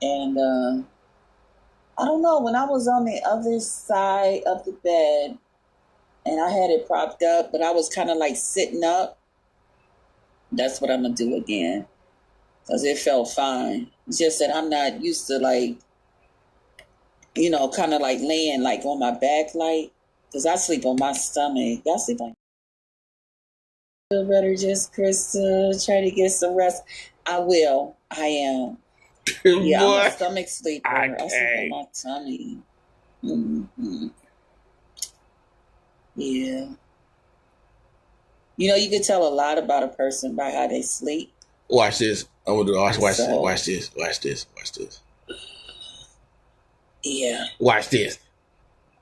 And I don't know, when I was on the other side of the bed and I had it propped up, but I was kind of like sitting up, that's what I'm going to do again because it felt fine. It's just that I'm not used to like, kind of like laying like on my back, like, because I sleep on my stomach. Y'all sleep on feel better, just Krista. Try to get some rest. I will. I am. Yeah, I'm a Boy, stomach I sleeper. I sleep on can't. my tummy. Hmm. Yeah. You can tell a lot about a person by how they sleep. Watch this. I'm gonna do So, watch this. Watch this. Watch this. yeah. Watch this.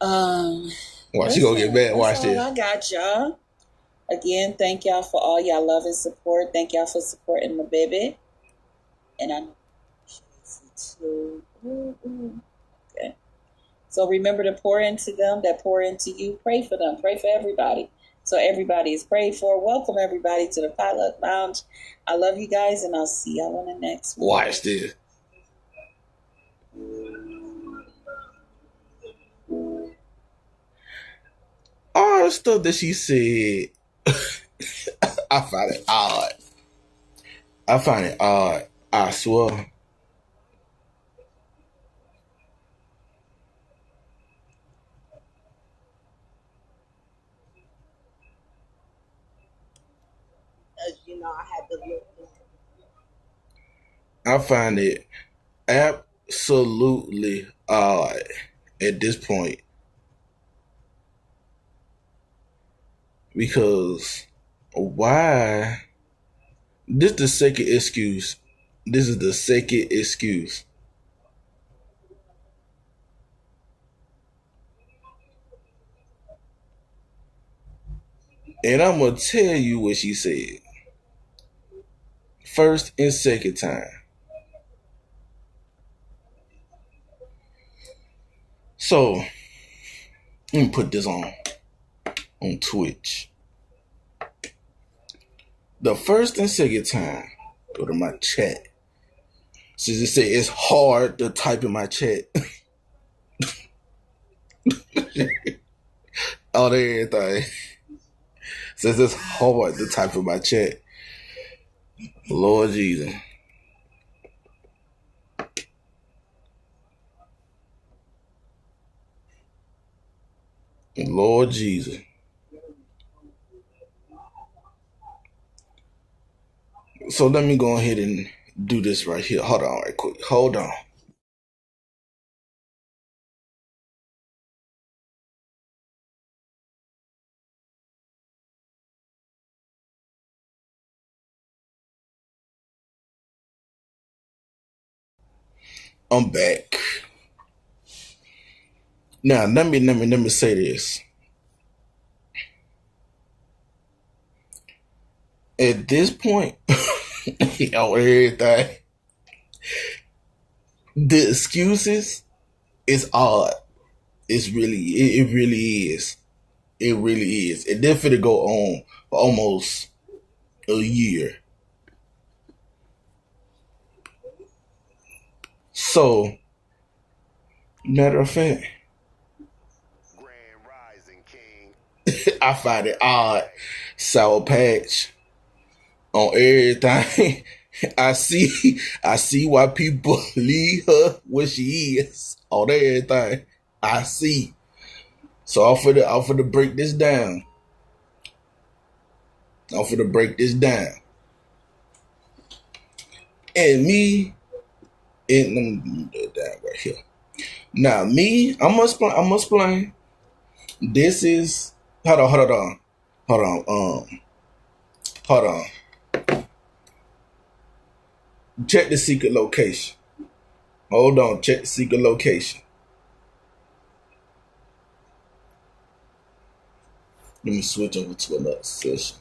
Um, Watch you gonna get Listen, mad. that's Watch all this. I got, y'all. Again, thank y'all for all y'all love and support. Thank y'all for supporting my baby. And I know too. Okay. So remember to pour into them that pour into you. Pray for them. Pray for everybody. So everybody is prayed for. Welcome everybody to the Potluck Lounge. I love you guys, and I'll see y'all on the next one. Watch this. All the stuff that she said, I find it odd. I find it odd. I swear. I had to look. I find it absolutely odd at this point because why? This is the second excuse. This is the second excuse. And I'm gonna tell you what she said. First and second time. So let me put this on Twitch. The first and second time, go to my chat. Since it say it's hard to type in my chat. All everything. Since it's hard to type in my chat. Lord Jesus. Lord Jesus. So let me go ahead and do this right here. Hold on right quick. Hold on. I'm back. Now let me say this. At this point, on everything, the excuses is odd. It really is. It really is. It did finna go on for almost a year. So, matter of fact, Grand Rising King. I find it odd. Sour Patch on everything. I see why people leave her where she is on everything. I see. So I'm for to break this down. I'm for to break this down. And me, and let me do it down right here. Now me, I must explain. This is hold on, hold on. Check the secret location. Hold on, check the secret location. Let me switch over to another session.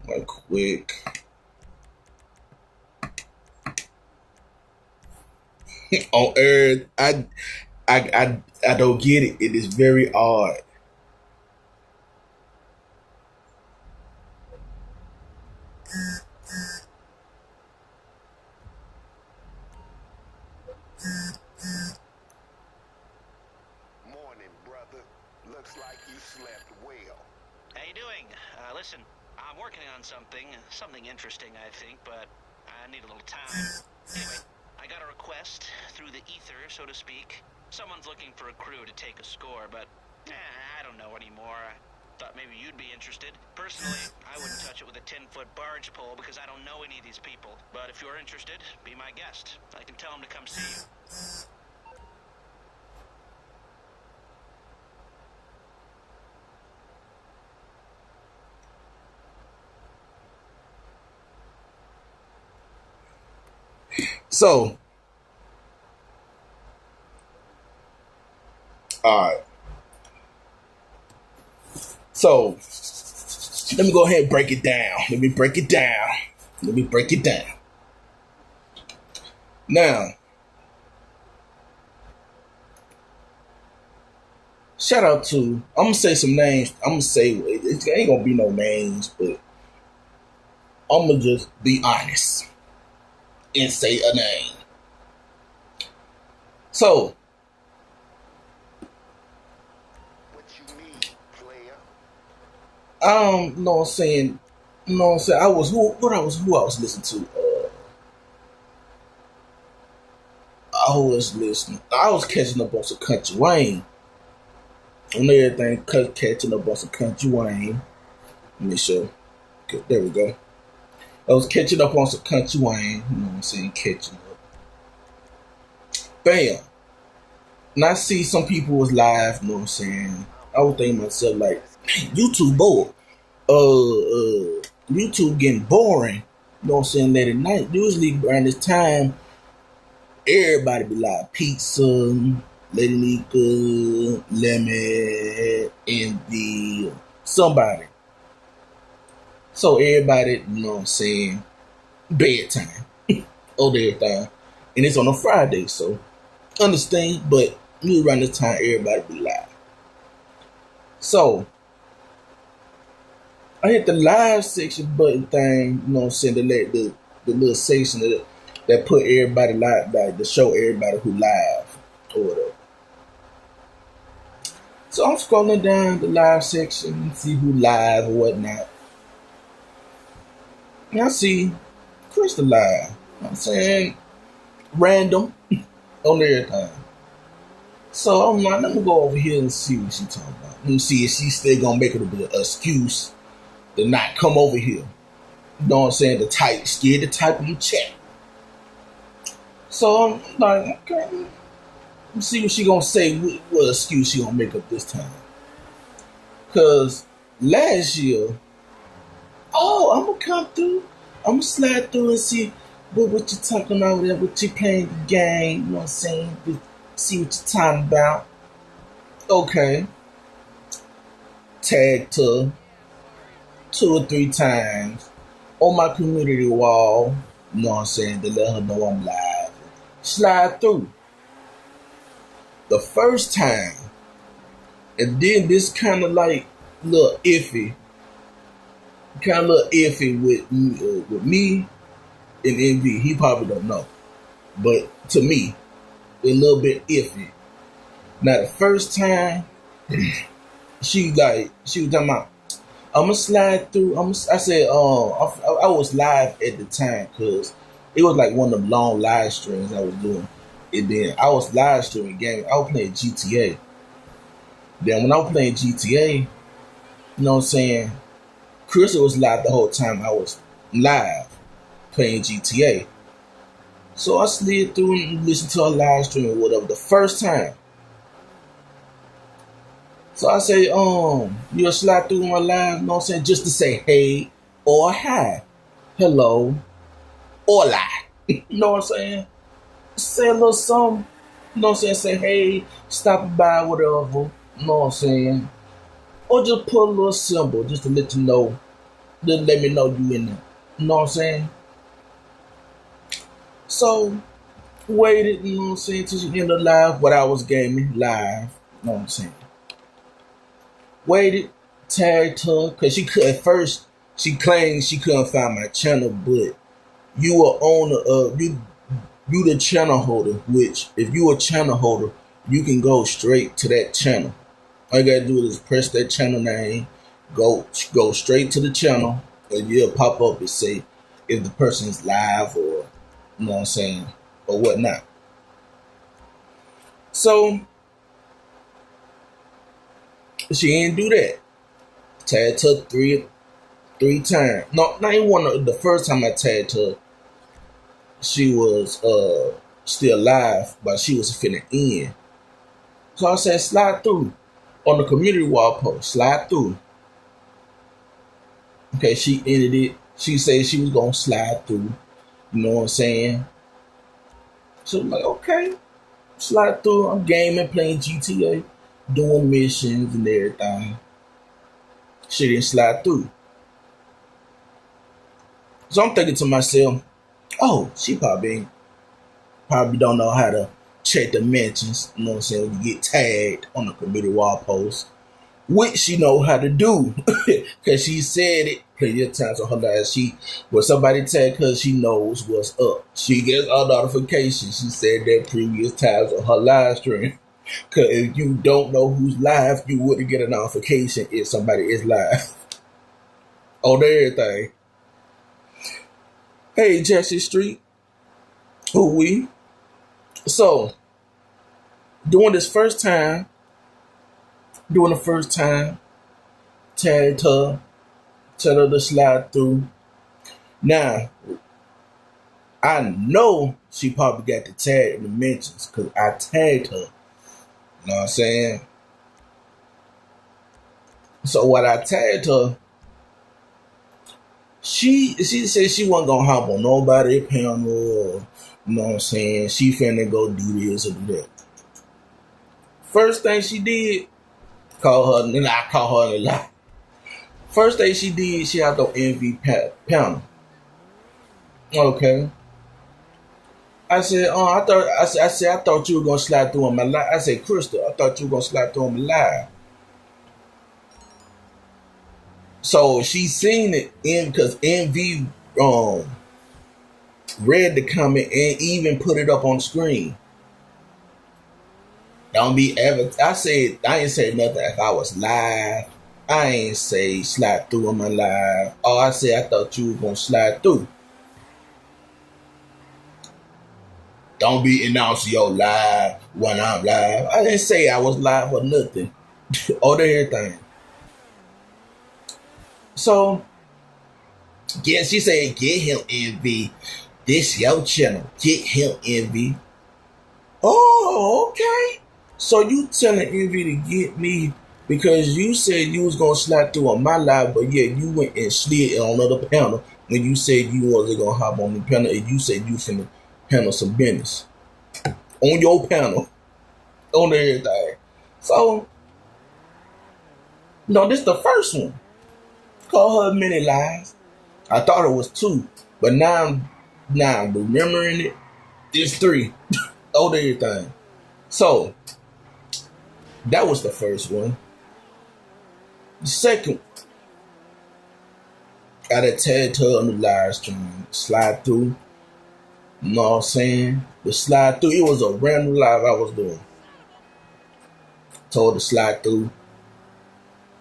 Right quick. On Earth, I don't get it. It is very odd. Morning, brother. Looks like you slept well. How you doing? Listen, I'm working on something interesting, I think, but I need a little time. Anyway, I got a request through the ether, so to speak. Someone's looking for a crew to take a score, but I don't know anymore. I thought maybe you'd be interested. Personally, I wouldn't touch it with a 10-foot barge pole because I don't know any of these people. But if you're interested, be my guest. I can tell them to come see you. So, all right. So, let me go ahead and break it down. Let me break it down. Now, shout out to, I'm going to say some names. I'm going to say, it ain't going to be no names, but I'm going to just be honest and say a name. So, What you need, player? you know what I'm saying? You know what I'm saying? Who I was listening to? I was catching up on some Country Wayne. On everything, catching up on some Country Wayne. Let me show. Okay, there we go. I was catching up on some Country Wayne. You know what I'm saying? Catching up. Bam. And I see some people was live. You know what I'm saying? I was thinking to myself like, man, YouTube bored. YouTube getting boring. You know what I'm saying? Late at night. Usually around this time, everybody be like Pizza, Lady Nika, Lemon, and somebody. So everybody, you know what I'm saying, bedtime. Oh, everything. And it's on a Friday, so understand, but around this time everybody be live. So I hit the live section button thing, you know what I'm saying, the little section that put everybody live, like to show everybody who live or whatever. So I'm scrolling down the live section and see who live or whatnot. And I see Crystal live. You know what I'm saying? Random on everything. So I'm like, let me go over here and see what she talking about. Let me see if she's still gonna make it an excuse to not come over here. You know what I'm saying? Scared to type in the chat. So I'm like, okay, let's see what she gonna say, what excuse she gonna make up this time. Cause last year, I'm gonna come through, I'm gonna slide through and see what you talking about there, what you playing the game, you know what I'm saying? See what you're talking about. Okay. Tagged her 2 or 3 times on my community wall, you know what I'm saying, to let her know I'm live. Slide through. The first time, and then this kind of like little iffy, with me and Envy. He probably don't know, but to me, a little bit iffy. Now the first time, she was talking about, I'm gonna slide through. I said, I was live at the time because it was like one of the long live streams I was doing. And then I was live streaming game. I was playing GTA. Then when I was playing GTA, you know what I'm saying, Crystal was live the whole time I was live playing GTA. So I slid through and listened to a live stream or whatever the first time. So I say, you'll slide through my live, you know what I'm saying, just to say hey or hi, hello, or lie. You know what I'm saying? Say a little something, you know what I'm saying, say hey, stopping by, whatever, you know what I'm saying? Or just put a little symbol just to let you know, just let me know you in there. You know what I'm saying? So, waited, you know what I'm saying, till she ended the live, what I was gaming live, you know what I'm saying? Waited, tagged her, because she could, at first, she claimed she couldn't find my channel, but you were on you the channel holder, which if you a channel holder, you can go straight to that channel. All you gotta do is press that channel name, go straight to the channel, and you'll pop up and say if the person's live or you know what I'm saying, or whatnot. So she didn't do that. Tagged her three times. No, not even one. The first time I tagged her, she was still live, but she was finna in. So I said, slide through on the community wall post. Slide through. Okay, she ended it. She said she was gonna slide through. You know what I'm saying? So I'm like, okay, slide through. I'm gaming, playing GTA, doing missions and everything. She didn't slide through. So I'm thinking to myself, oh, she probably don't know how to check the mentions. You know what I'm saying? When you get tagged on the community wall post, which she know how to do, because she said it plenty of times on her live. When somebody tag her, she knows what's up. She gets a notification. She said that previous times on her live stream. Because if you don't know who's live, you wouldn't get a notification if somebody is live on everything. Hey, Jesse Street, who we? So, doing the first time, tagged her, tell her to slide through. Now, I know she probably got the tag in the mentions because I tagged her. You know what I'm saying? So when I tagged her, she said she wasn't gonna hop on nobody panel or, you know what I'm saying, she finna go do this or do that. First thing she did, I call her a lie. First thing she did, she had no envy panel. Okay. I said, I thought you were gonna slide through on my live. I said, Crystal, I thought you were gonna slide through on my live. So she seen it because NV read the comment and even put it up on screen. Don't be ever. I ain't say nothing if I was live. I ain't say slide through on my live. Oh, I said I thought you were gonna slide through. Don't be announcing your live when I'm live. I didn't say I was live or nothing. Or everything. So, yeah, she said, get him, NV. This your channel. Get him, NV. Oh, okay. So you telling NV to get me because you said you was going to slide through on my live, but yeah, you went and slid on another panel when you said you wasn't going to hop on the panel and you said you finna handle some business on your panel, on everything. So, no, this is the first one. Call her many lies. I thought it was 2, but now I'm remembering it. It's 3 on everything. So, that was the first one. The second, I had tagged her on the live stream. Slide through. You know what I'm saying? The slide through. It was a random live I was doing. Told her to slide through.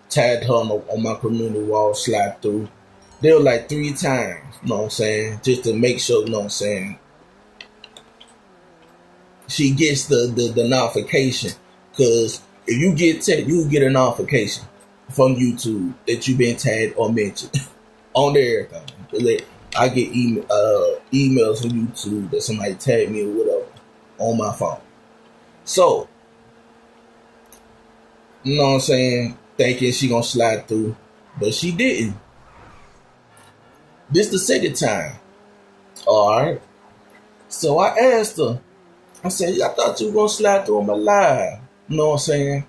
Tagged her on my community wall. Slide through. They were like 3 times. You know what I'm saying? Just to make sure, you know what I'm saying, she gets the notification. Because if you get tagged, you will get a notification from YouTube that you've been tagged or mentioned on everything. I get emails from YouTube that somebody tagged me or whatever on my phone. So, you know what I'm saying? Thinking she gonna slide through, but she didn't. This the second time. Alright. So I asked her, I said, I thought you were gonna slide through on my live. You know what I'm saying?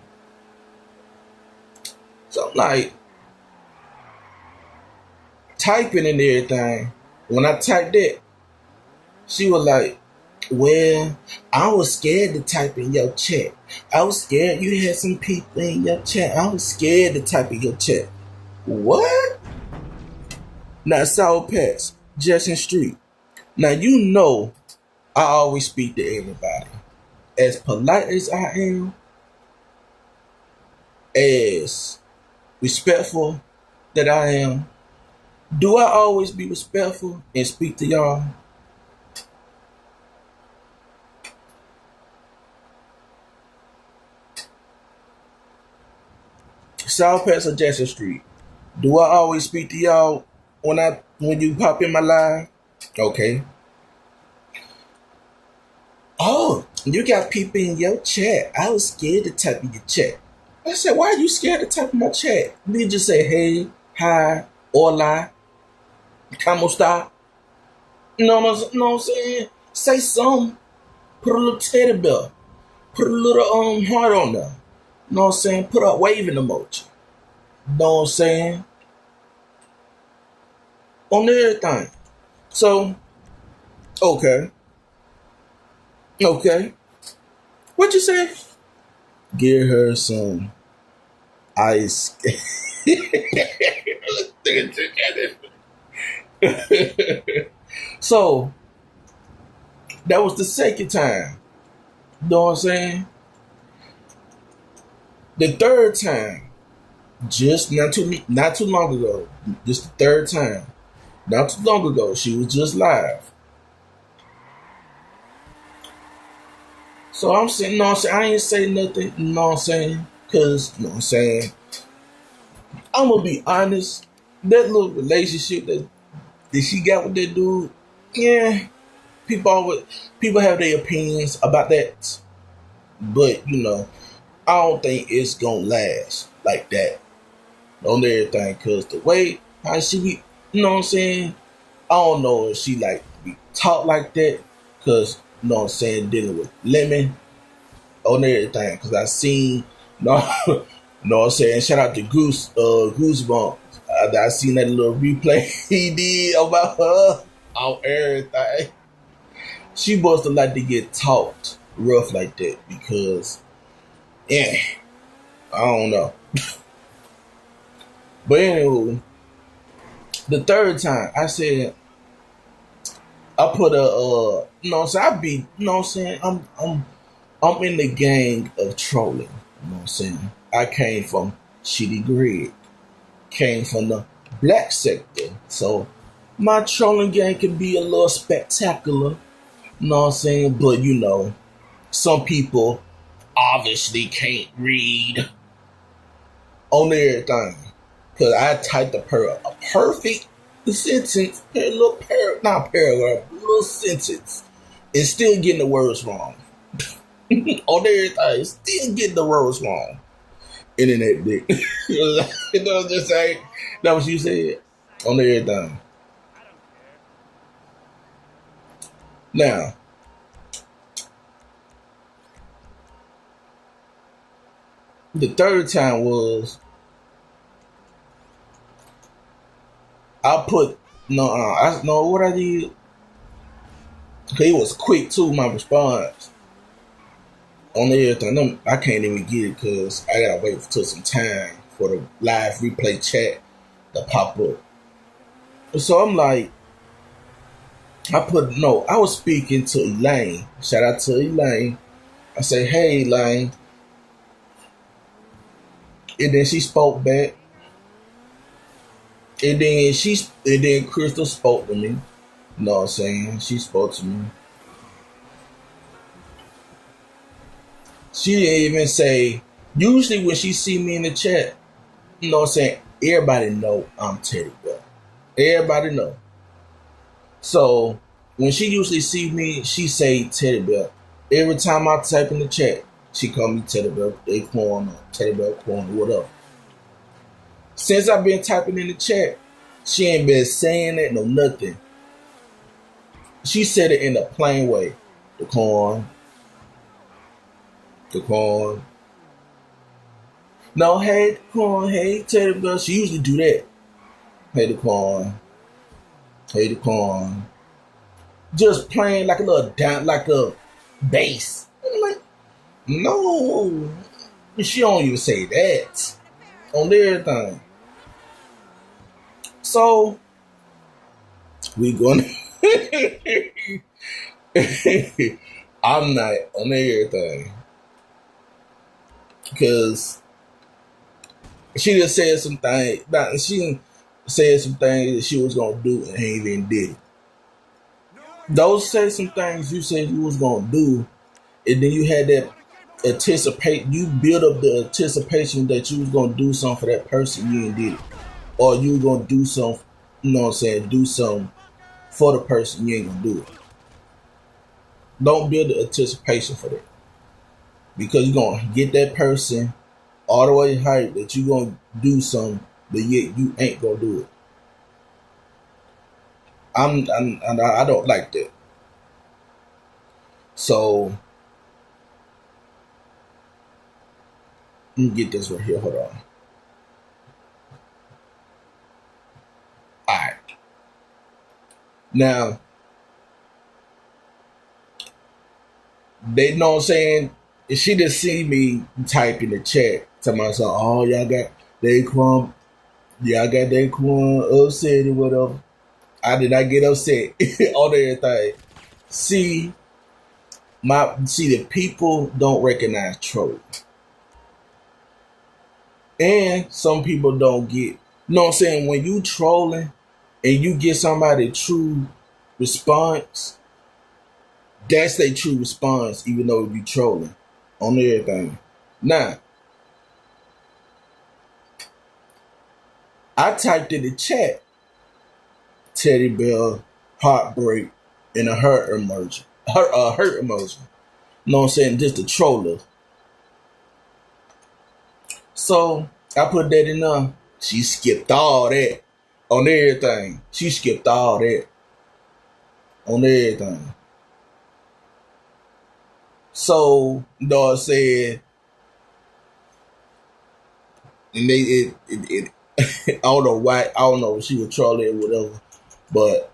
So I'm like, typing and everything. When I typed that, she was like, well, I was scared to type in your chat. I was scared you had some people in your chat. I was scared to type in your chat. What? Now, Sour Pets, Justin Street. Now, you know I always speak to everybody. As polite as I am, as respectful that I am, do I always be respectful and speak to y'all? South Pass or Jackson Street. Do I always speak to y'all when you pop in my live? Okay. Oh, you got people in your chat. I was scared to type in your chat. I said, why are you scared to type in my chat? You just say hey, hi, hola, como está? No, no, no, I'm saying? Say something. Put a little teddy bear. Put a little heart on there. You know what I'm saying? Put a waving emoji. You know what I'm saying? On everything. So, okay. Okay. What you say? Give her some ice. So, that was the second time. You know what I'm saying? The third time, just not too long ago, just the third time, not too long ago, she was just live. So I'm saying, you know what I'm saying? I ain't say nothing, you know what I'm saying? Because, you know what I'm saying? I'm going to be honest. That little relationship that she got with that dude, yeah, people have their opinions about that. But, you know, I don't think it's going to last like that on everything. Because the way how she be, you know what I'm saying? I don't know if she like be talk like that. Because, you know what I'm saying, dealing with Lemon on everything. Because I seen, you know what I'm saying, shout out to Goosebumps. I seen that little replay he did about her on everything. She must have like to get taught rough like that because, yeah, I don't know. But anyway, the third time I said I put you know what I'm saying, I be, you know what I'm saying, I'm in the gang of trolling, you know what I'm saying. I came from Shitty Greg, came from the black sector, so my trolling game can be a little spectacular, you know what I'm saying, but you know, some people obviously can't read on everything. Cause I typed a perfect sentence, not paragraph, little sentence, and still getting the words wrong. On everything, still getting the words wrong. Internet dick. You know what I'm just saying? That what you said? On everything. Now, the third time was I put I know what I did. It was quick too. My response on everything. I can't even get it because I gotta wait till some time for the live replay chat to pop up. So I'm like, I was speaking to Elaine. Shout out to Elaine. I say, hey Elaine. And then she spoke back. And then Crystal spoke to me. You know what I'm saying? She spoke to me. She didn't even say, usually when she see me in the chat, you know what I'm saying, everybody know I'm Teddy Bear. Everybody know. So when she usually see me, she say Teddy Bear. Every time I type in the chat, she call me Teddy Bear, Acorn, or Teddy Bear, Acorn, or whatever. Since I've been typing in the chat, she ain't been saying it, no nothing. She said it in a plain way. The corn. No, hey, the corn, hey, Teddy Bear. She usually do that. Hey, the corn. Hey, the corn. Just playing like a little down, like a bass. I'm like, no. She don't even say that on everything. So we gonna I'm not on everything. Because she just said some things. She said some things that she was gonna do and ain't even did it. Those say some things you said you was gonna do, and then you had that anticipate. You build up the anticipation that you was gonna do something for that person. You ain't did it, or you were gonna do something. You know what I'm saying? Do something for the person. You ain't gonna do it. Don't build the anticipation for that, because you're gonna get that person all the way hyped that you gonna do something, but yet you ain't gonna do it. I don't like that. So let me get this right here. Hold on. Alright. Now they know what I'm saying. If she just see me type in the chat to myself, oh y'all got Daquan, y'all got Daquan upset or whatever. I did not get upset on everything. See, the people don't recognize trolling. And some people don't get, you know what I'm saying, when you trolling and you get somebody true response, that's their true response, even though you trolling on everything. Now, I typed in the chat, teddy bear, heartbreak, and a hurt emoji. Hurt emoji. You know what I'm saying? Just a troller. So I put that in there. She skipped all that on everything. She skipped all that on everything. So dog said, and it I don't know why. I don't know if she was trolling or whatever, but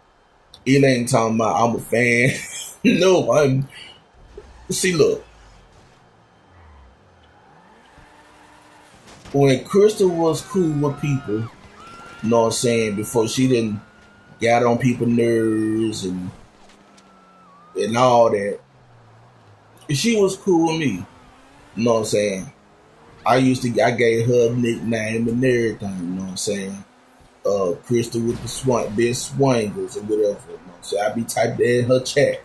it ain't talking about I'm a fan. No, see, look. When Crystal was cool with people, you know what I'm saying, before she didn't got on people's nerves and all that, she was cool with me. You know what I'm saying? I gave her a nickname and everything, you know what I'm saying? Crystal with the best swingers or whatever, you know what I'm saying? I be typing that in her chat,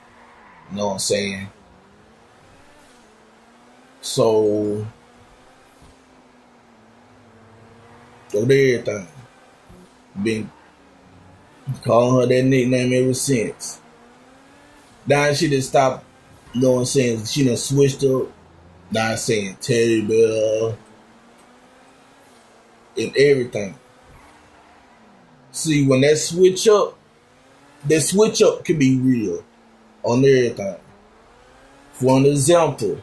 you know what I'm saying? So everything. Been calling her that nickname ever since. Now she done stopped, you know what I'm saying? She done switched up. Now saying teddy bear and everything. See, when that switch up can be real on everything. For an example,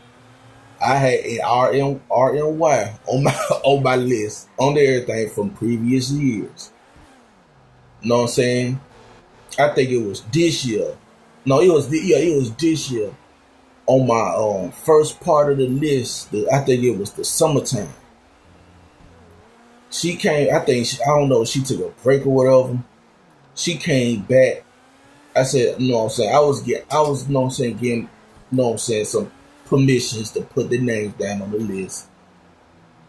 I had an RNY on my list on everything from previous years. You know what I'm saying? I think it was this year. No, it was this year. On my first part of the list, I think it was the summertime. She came. I don't know if she took a break or whatever. She came back. I said, you know what I'm saying? I was, you know what I'm saying, getting, you know what I'm saying, some permissions to put the names down on the list.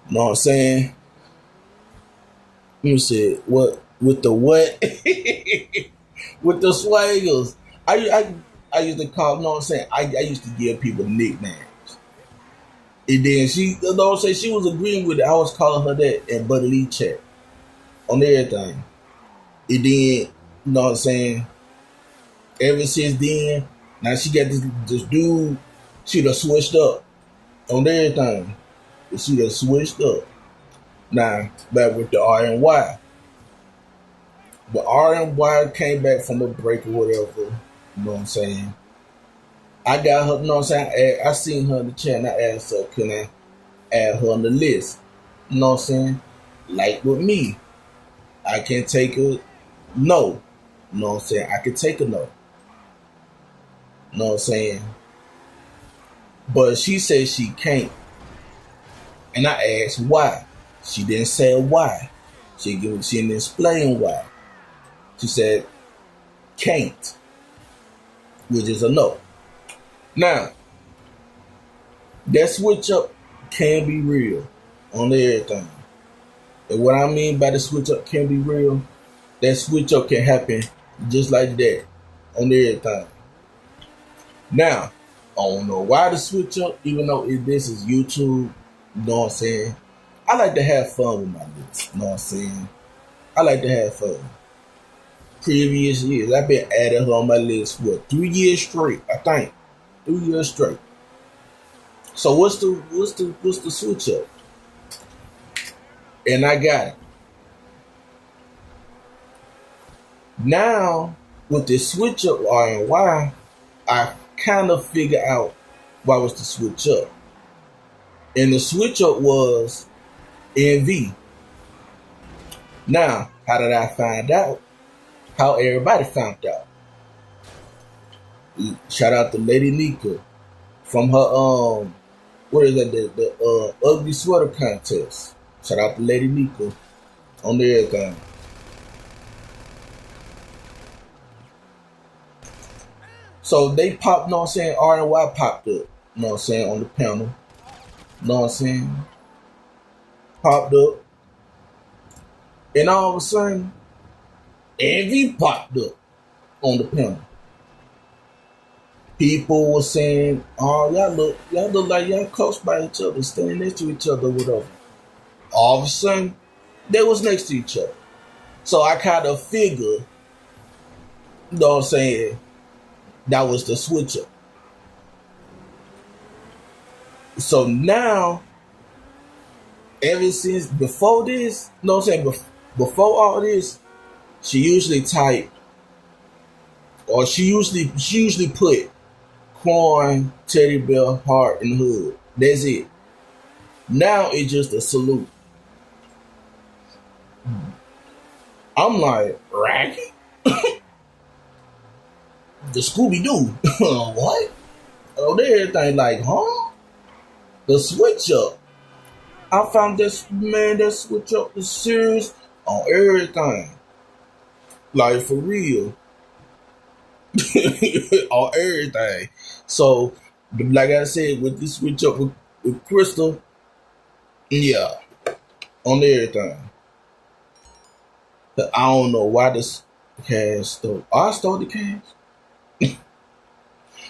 You know what I'm saying? You said, what? With the what? With the swagers. I used to call, you know what I'm saying? I used to give people nicknames. And then she, you know what I'm saying? She was agreeing with it. I was calling her that in Buddy Lee chat on everything. And then, you know what I'm saying? Ever since then, now she got this dude, she done switched up on everything. She done switched up. Now, back with the RNY. But RNY came back from a break or whatever. You know what I'm saying? I got her, you know what I'm saying? I seen her in the chat and I asked her, can I add her on the list? You know what I'm saying? Like with me, I can take a no. You know what I'm saying? I can take a no. You know what I'm saying? But she said she can't. And I asked why. She didn't say why. She didn't explain why. She said can't, which is a no. Now, that switch up can be real on everything. And what I mean by the switch up can be real, that switch up can happen just like that on everything. Now, I don't know why the switch up, even though this is YouTube, you know what I'm saying? I like to have fun with my list, you know what I'm saying? I like to have fun. Previous years, I've been adding her on my list for 3 years straight, I think. 3 years straight. So what's the switch up? And I got it. Now, with the switch up R and Y, I kind of figure out why was the switch up. And the switch up was NV. Now, how did I find out? How everybody found out. Shout out to Lady Nika from her what is that, the ugly sweater contest. Shout out to Lady Nika on everything. So they popped, you know what I'm saying, R and Y popped up, you know what I'm saying, on the panel. You know what I'm saying? Popped up. And all of a sudden, NV popped up on the panel. People were saying, oh, y'all look like y'all close by each other, standing next to each other, whatever. All of a sudden, they was next to each other. So I kind of figured, you know what I'm saying, that was the switch up. So now, ever since before this, you know what I'm saying, before all this, she usually typed, or she usually put Quan, Teddy Bear, Heart, and Hood. That's it. Now it's just a salute. I'm like, Raggy? The Scooby-Doo. What? Oh, everything like, huh? The switch up. I found this, man, that switch up is serious on everything. Like, for real. On everything. So, like I said, with this switch up with Crystal, yeah, on everything. But I don't know why this cash stole. I stole the cash.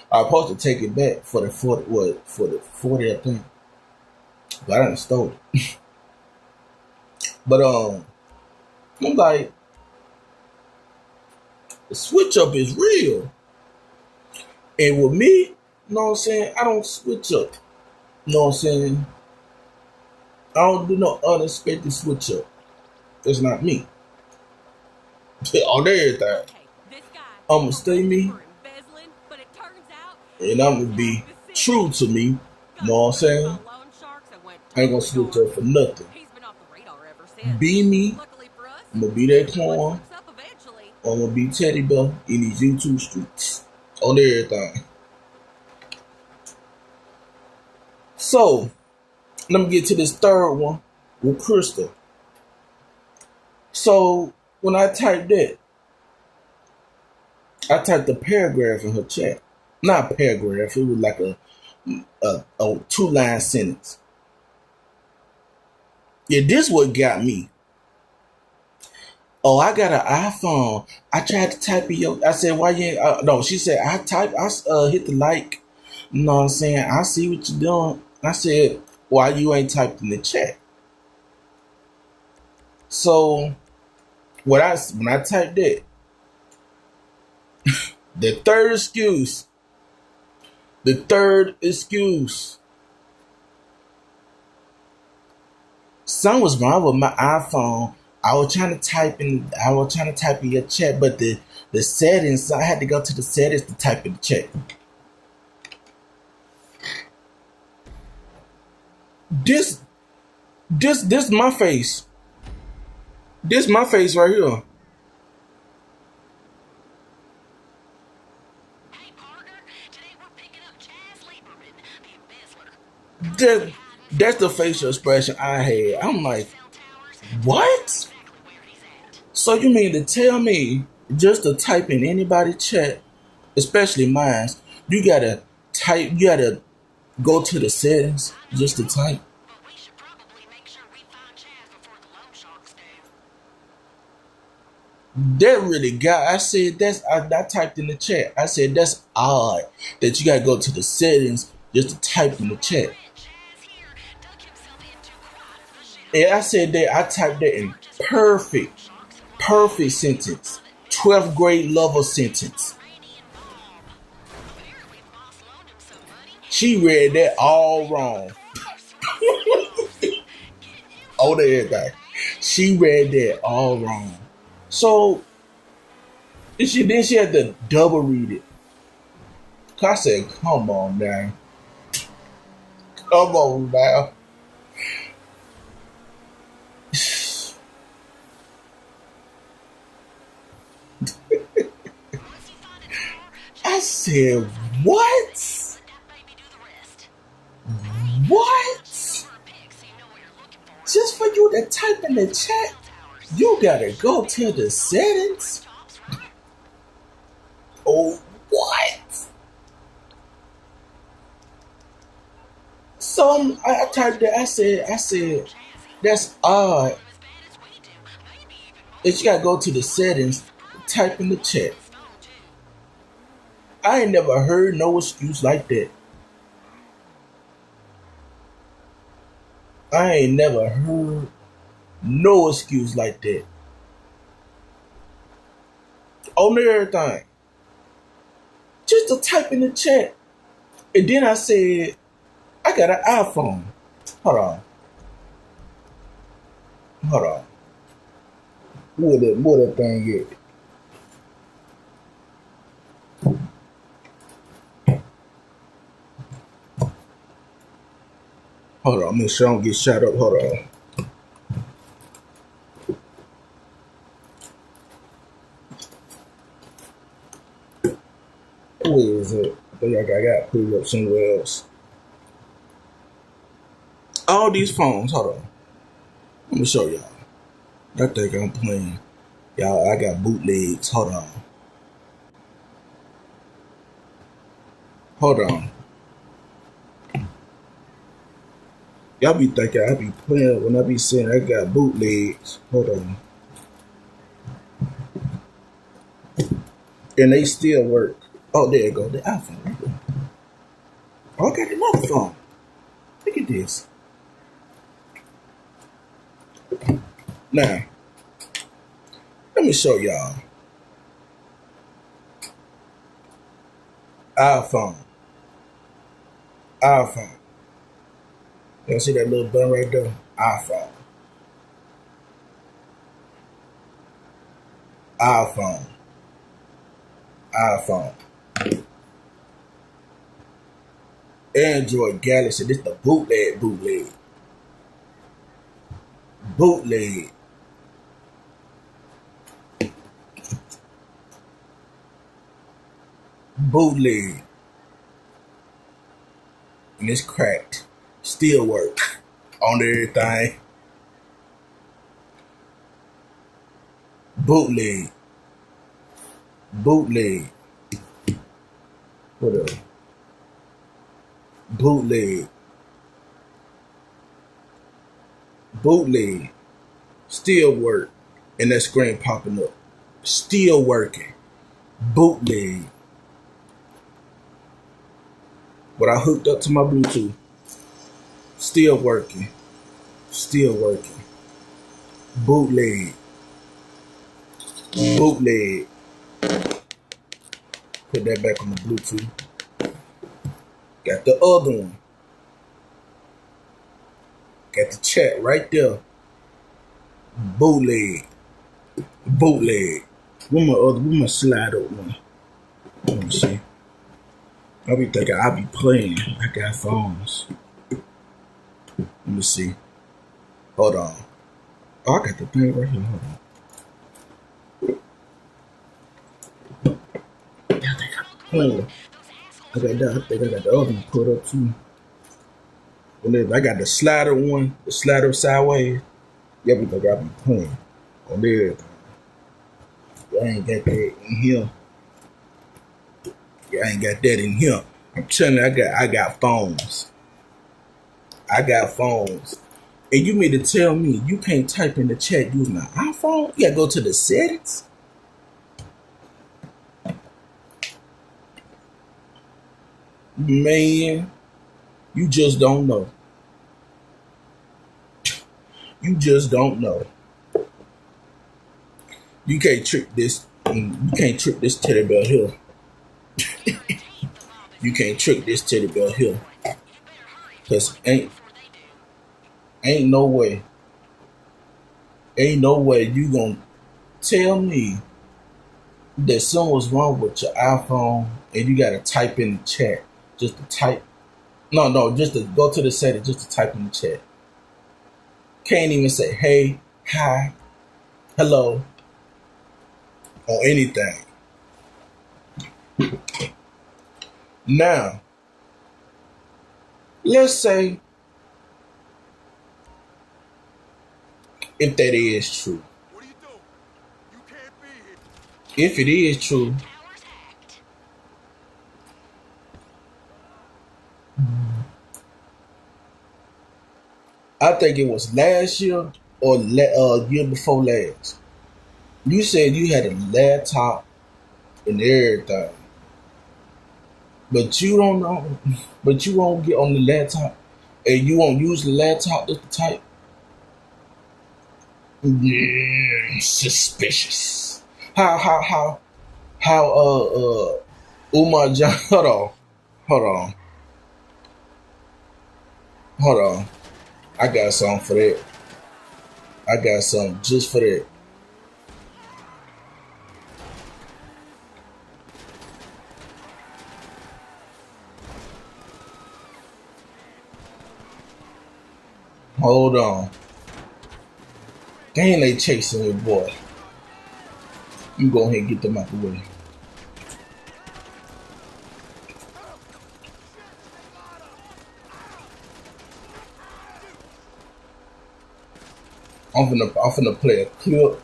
I was supposed to take it back for the 40, for the 40, I think. But I didn't stole it. But I'm like, the switch up is real. And with me, you know what I'm saying, I don't switch up. You know what I'm saying? I don't do no unexpected switch up. It's not me. On everything. I'ma stay me. And I'm gonna be true to me. You know what I'm saying? I ain't gonna switch up for nothing. Be me. I'm gonna be that Quan. I'm gonna be Teddy Bear in these YouTube streets. On everything. So, let me get to this third one with Crystal. So, when I typed that, I typed a paragraph in her chat. Not a paragraph, it was like a 2-line sentence. Yeah, this what got me. Oh, I got an iPhone. I tried to type in I said, why you ain't, no, she said, I hit the like. You know what I'm saying? I see what you're doing. I said, why you ain't typed in the chat? So, when I typed that, the third excuse, something was wrong with my iPhone. I was trying to type in your chat, but the settings, I had to go to the settings to type in the chat. This my face. This my face right here. Hey Parker, today we're picking up Chaz Lieberman, the embezzler. That's the facial expression I had. I'm like, what? So you mean to tell me just to type in anybody's chat, especially mine, you gotta type. You gotta go to the settings just to type. But we should probably make sure we find Chaz before the loan sharks do. That really got. I said I typed in the chat. I said that's odd that you gotta go to the settings just to type in the chat. Chaz here dug himself into quite the shit. And I said that I typed that in perfect sentence. 12th grade level sentence. Apparently the boss loaned him some money. She read that all wrong. Oh, there guy. She read that all wrong. So then she had to double read it. I said, come on now. Come on now. I said, what? Let that baby do the rest. What? For a pic so you know what you're looking for. Just for you to type in the chat, you gotta go to the settings. Tops, right? Oh, what? So I typed that. I said, that's odd. As bad as we do. Maybe even more. That you gotta go to the settings, type in the chat. Stone, too. I ain't never heard no excuse like that. I ain't never heard no excuse like that. On everything. Just to type in the chat. And then I said, I got an iPhone. Hold on. What that thing is? Hold on, make sure I don't get shot up. Hold on. Where is it? I think I got put it up somewhere else. All these phones, hold on. Let me show y'all. I think I'm playing. Y'all, I got bootlegs. Hold on. Y'all be thinking I be playing when I be saying I got bootlegs. Hold on. And they still work. Oh, there you go. The iPhone. Right there. Oh, I got another phone. Look at this. Now, let me show y'all. iPhone. Y'all see that little button right there? iPhone. Android Galaxy. This the bootleg. And it's cracked. Still work on everything. Bootleg. What else? Bootleg. Still work. And that screen popping up. Still working. Bootleg. But I hooked up to my Bluetooth. Still working. Bootleg. Put that back on the Bluetooth. Got the other one. Got the chat right there. Bootleg. Where my slide up one? Let me see. I be thinking I be playing. I got phones. Let me see. Hold on. Oh, I got the thing right here. Hold on. I think I got the other one put up too. I got the slider one, the slider sideways. Yeah, we think I be playing on there. I ain't got that in here. I'm telling you, I got phones. I got phones. And you mean to tell me you can't type in the chat using an iPhone? You gotta go to the settings? Man, you just don't know. You just don't know. You can't trick this. You can't trick this teddy bear here. You can't trick this teddy bear here. Cause ain't no way. Ain't no way you gonna tell me that something's wrong with your iPhone and you gotta type in the chat just to type. No, just to go to the setting just to type in the chat. Can't even say hey, hi, hello, or anything. Now, let's say if that is true. What are you doing? You can't be here. If it is true, Towers hacked. I think it was last year or year before last. You said you had a laptop and everything, but you don't know. But you won't get on the laptop and you won't use the laptop just to type. Suspicious. How Umar John, hold on. I got something for that. I got something just for that. Hold on. Dang, they chasing me, boy. You go ahead and get them out the way. I'm finna play a clip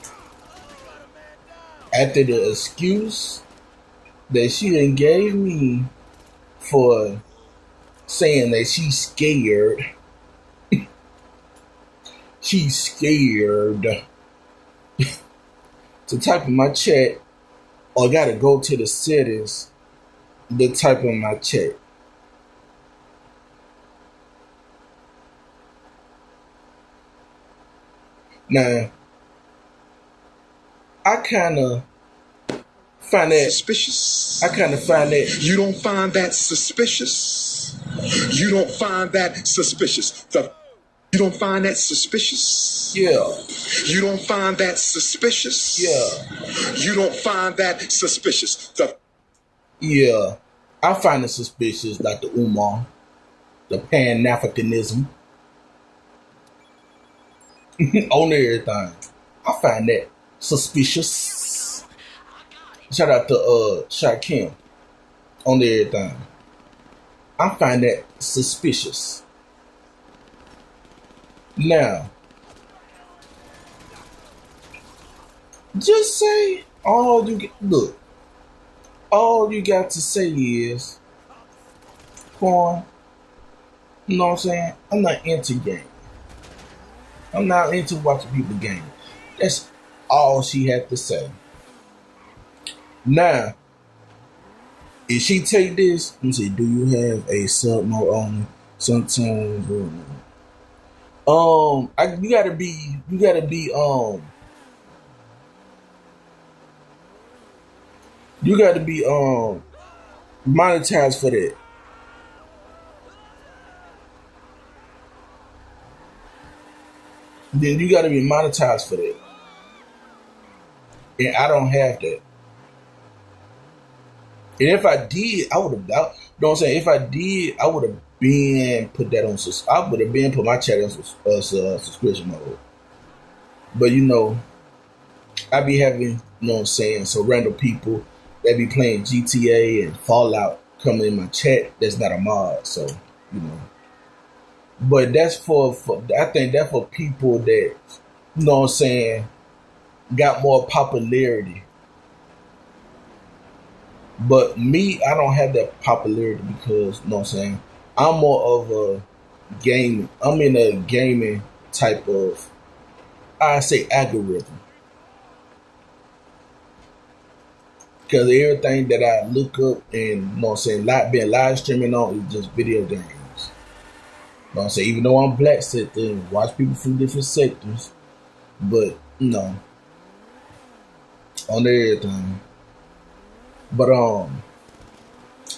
after the excuse that she done gave me for saying that she's scared. She's scared to type in my chat, or gotta go to the settings to type in my chat. Now, I kind of find that suspicious. I kind of find that You don't find that suspicious. You don't find that suspicious. You don't find that suspicious. yeah, You don't find that suspicious. yeah, You don't find that suspicious. yeah. I find it suspicious, Dr. Umar, the Pan-Africanism on everything. I find that suspicious. Shout out to Shakim on everything. I find that suspicious. Now, just say all you got to say is, Quan, you know what I'm saying? I'm not into gaming. I'm not into watching people game. That's all she had to say. Now, if she take this, let me see, do you have a sub mode only? Sometimes, you gotta be monetized for that. Then you gotta be monetized for that. And I don't have that. And if I did, I would have. You know what I'm saying? If I did, I would have been put that on. I would have been put my chat on subscription mode. But you know, I be having, you know what I'm saying, so random people that be playing GTA and Fallout coming in my chat. That's not a mod, so you know. But that's for I think that's for people that, you know what I'm saying, got more popularity But me, I don't have that popularity because, you know what I'm saying? I'm more of a gaming. I'm in a gaming type of, I say, algorithm. Because everything that I look up and, you know what I'm saying, being live streaming on is just video games. You know what I'm saying? Even though I'm black, sit there and watch people from different sectors. But, you know, on everything. But,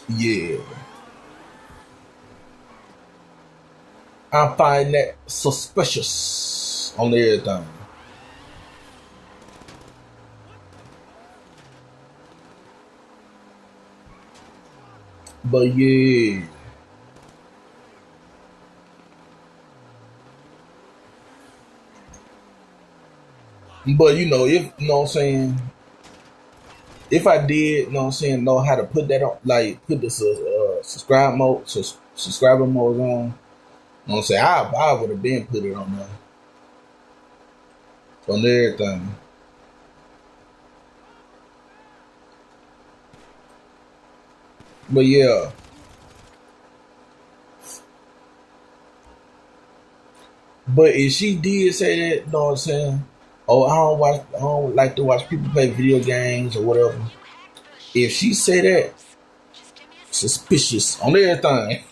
yeah. I find that suspicious on everything. But yeah. But you know, if you know what I'm saying, if I did, you know what I'm saying, know how to put that on, like put the subscriber mode on, you know what I'm saying, I would have been put it on there. On everything. But yeah. But if she did say that, you know what I'm saying? Oh, I don't like to watch people play video games or whatever. If she say that, suspicious on everything.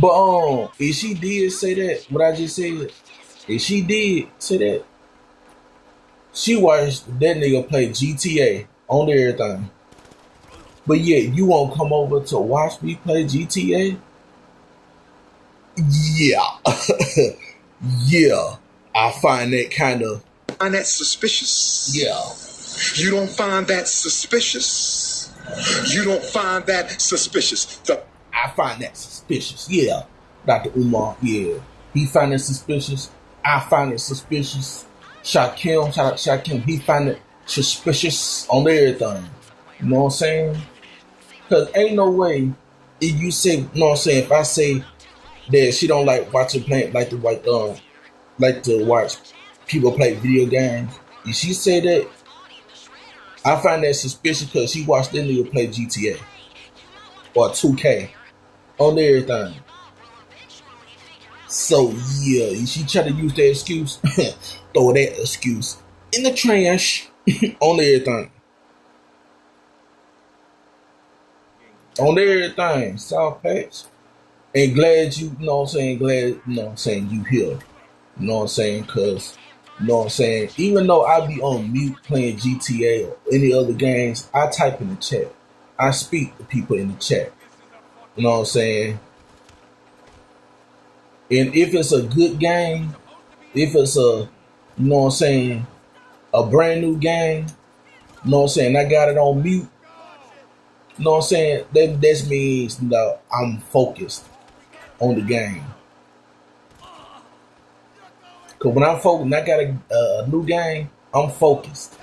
But if she did say that, what I just said, if she did say that, she watched that nigga play GTA on everything. But yeah, you won't come over to watch me play GTA? Yeah. Yeah. I find that kind of... Find that suspicious? Yeah. You don't find that suspicious? You don't find that suspicious? I find that suspicious. Yeah. Dr. Umar, yeah. He find it suspicious. I find it suspicious. Shaquem, shout out Shaquem, he find it suspicious on everything. You know what I'm saying? Because ain't no way if you say, you know what I'm saying, if I say that she don't like watching play, like to watch people play video games, if she say that, I find that suspicious because she watched that nigga play GTA or 2K on everything. So yeah, if she try to use that excuse, throw that excuse in the trash on everything. On everything, South Patch. And glad you know what I'm saying, you here. You know what I'm saying? Cause you know what I'm saying, even though I be on mute playing GTA or any other games, I type in the chat. I speak to people in the chat. You know what I'm saying? And if it's a good game, if it's a, you know what I'm saying, a brand new game, you know what I'm saying, I got it on mute, you know what I'm saying, that means that I'm focused on the game. Because when I'm focused and I got a new game, I'm focused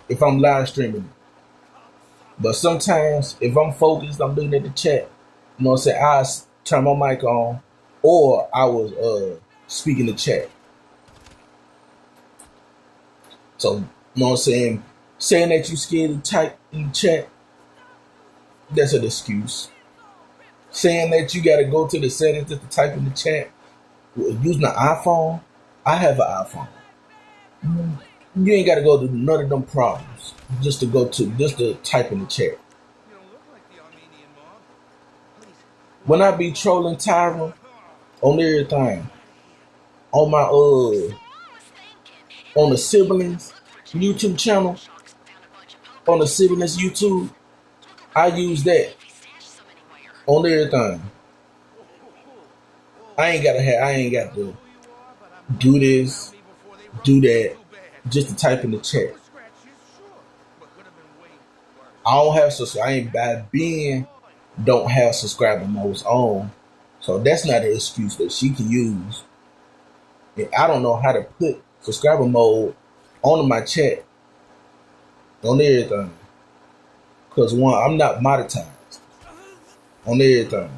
if I'm live streaming it. But sometimes if I'm focused, I'm looking at the chat, you know what I'm saying, I turn my mic on or I was speaking the chat. So, you know what I'm saying, saying that you scared to type in the chat, that's an excuse. Saying that you got to go to the settings just to type in the chat, using an iPhone, I have an iPhone. You ain't got to go to none of them problems just to type in the chat. When I be trolling Tyra on everything, on my on the siblings YouTube channel, on the siblings YouTube, I use that on everything. I ain't got to do this, do that, just to type in the chat. I don't have don't have subscriber modes on, so that's not an excuse that she can use. And I don't know how to put subscriber mode on my chat on everything, because one, I'm not monetized on everything.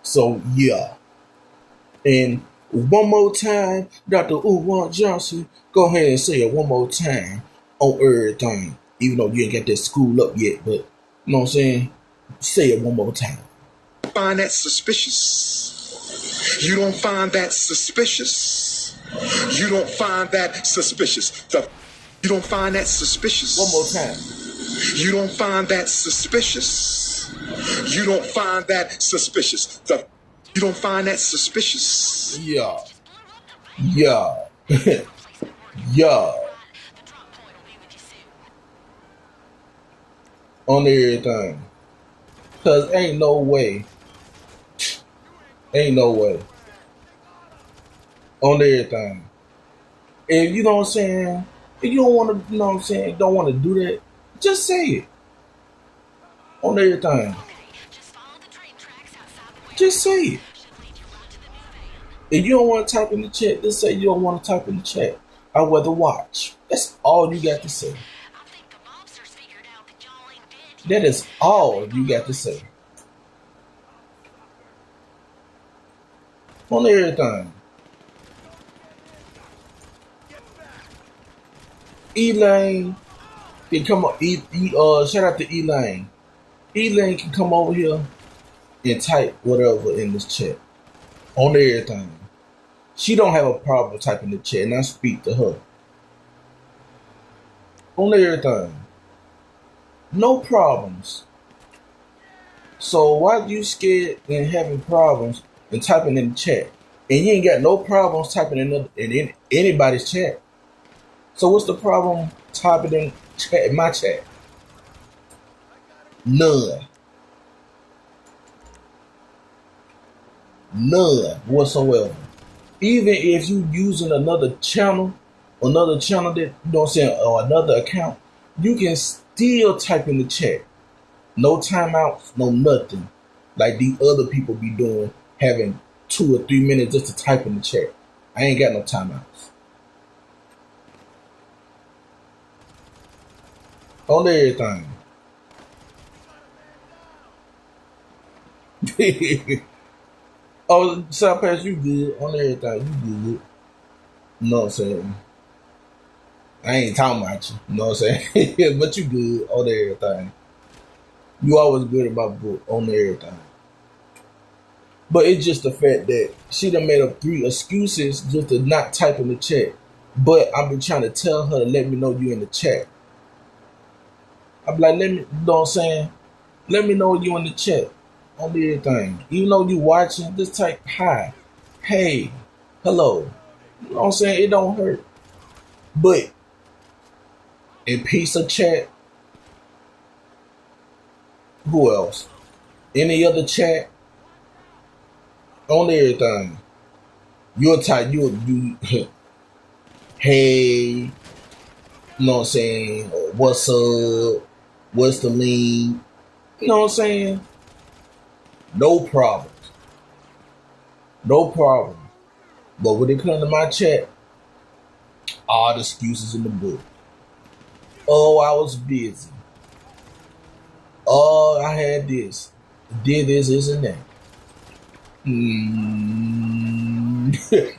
So yeah. And one more time, Dr. Uwan Johnson, go ahead and say it one more time on everything. Even though you ain't got that school up yet, but you know what I'm saying? Say it one more time. Find that suspicious. You don't find that suspicious. You don't find that suspicious. You don't find that suspicious. One more time. You don't find that suspicious. You don't find that suspicious. You don't find that suspicious. Yeah. Yeah. Yeah. On everything. Cause ain't no way. Ain't no way. On everything. If you know what I'm saying, if you don't want to, you know what I'm saying, don't want to do that, just say it. On everything. Just say it. If you don't want to type in the chat, just say you don't want to type in the chat. I'd rather watch. That's all you got to say. That is all you got to say. On everything. Elaine can come up. Shout out to Elaine. Elaine can come over here and type whatever in this chat. On everything. She don't have a problem typing the chat, and I speak to her. On everything. No problems. So why you scared and having problems and typing in the chat? And you ain't got no problems typing in anybody's chat. So what's the problem typing in chat, in my chat? None. None whatsoever. Even if you using another channel that, you know what I'm saying, or another account, you can still type in the chat. No timeouts, no nothing. Like these other people be doing, having 2 or 3 minutes just to type in the chat. I ain't got no timeouts. On everything. Oh, South Pass, you good. On everything, you good. You know what I'm saying? I ain't talking about you. You know what I'm saying? But you good on everything. You always good about book on everything. But it's just the fact that she done made up 3 excuses just to not type in the chat. But I've been trying to tell her to let me know you in the chat. I'm like, let me, you know what I'm saying? Let me know you in the chat on everything. Even though you watching, just type hi, hey, hello. You know what I'm saying? It don't hurt. But in piece of chat, who else? Any other chat? On everything. You'll type, you hey, you know what I'm saying? What's up? What's the mean? You know what I'm saying? No problem. No problem. But when it comes to my chat, all the excuses in the book. Oh, I was busy. Oh, I had this. Did this, and that.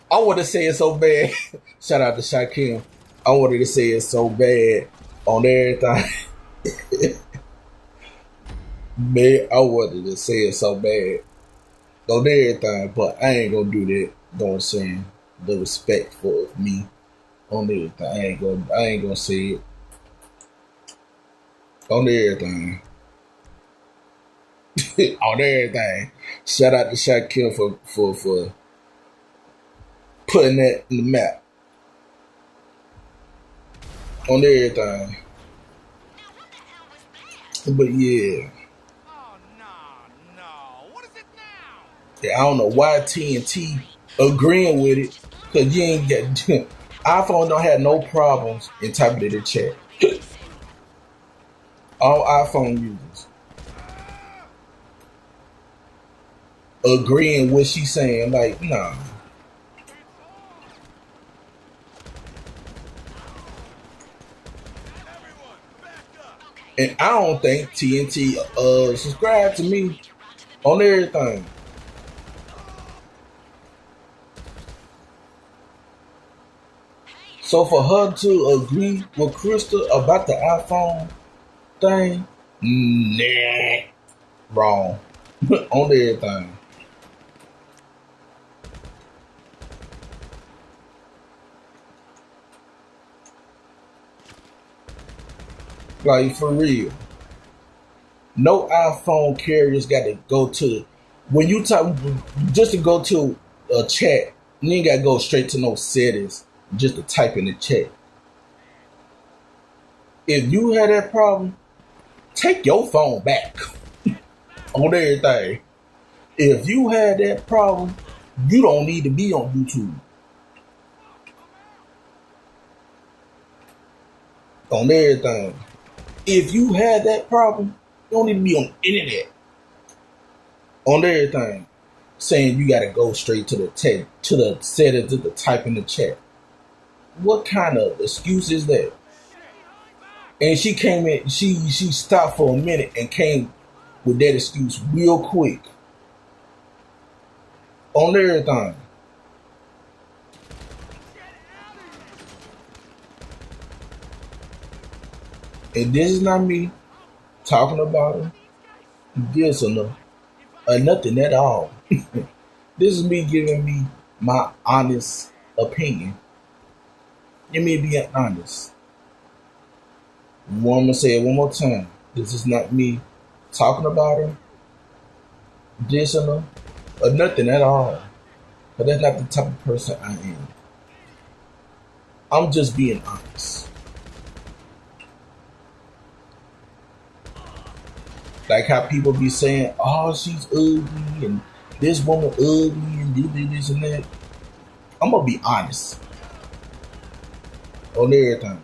I want to say it so bad. Shout out to Shaquem. I wanted to say it so bad on everything. Man, I wanted to say it so bad on everything, but I ain't gonna do that. You know what I'm saying? The respect for me on everything. I ain't gonna say it on everything. On everything. Shout out to Shaquem for putting that in the map. On everything. But yeah. Oh, no. What is it now? Yeah, I don't know why TNT agreeing with it, because you ain't got iPhone don't have no problems in typing in the chat. All iPhone users agreeing what she's saying, like, nah. And I don't think TNT subscribe to me on everything. So for her to agree with Crystal about the iPhone thing, nah, wrong on everything. Like for real, no iPhone carriers got to go to when you talk just to go to a chat. You ain't got to go straight to no settings just to type in the chat. If you had that problem, take your phone back on everything. If you had that problem, you don't need to be on YouTube. On everything. If you had that problem, you don't need to be on the internet. On everything. Saying you gotta go straight to the text, to the settings, to the type in the chat. What kind of excuse is that? And she came in, she stopped for a minute and came with that excuse real quick. On everything. And this is not me talking about her, this or nothing at all. This is me giving me my honest opinion. Let me be honest. I'm gonna say it one more time. This is not me talking about her, dissing her, or nothing at all. But that's not the type of person I am. I'm just being honest. Like how people be saying, oh, she's ugly and this woman ugly and this and that. I'm gonna be honest on everything.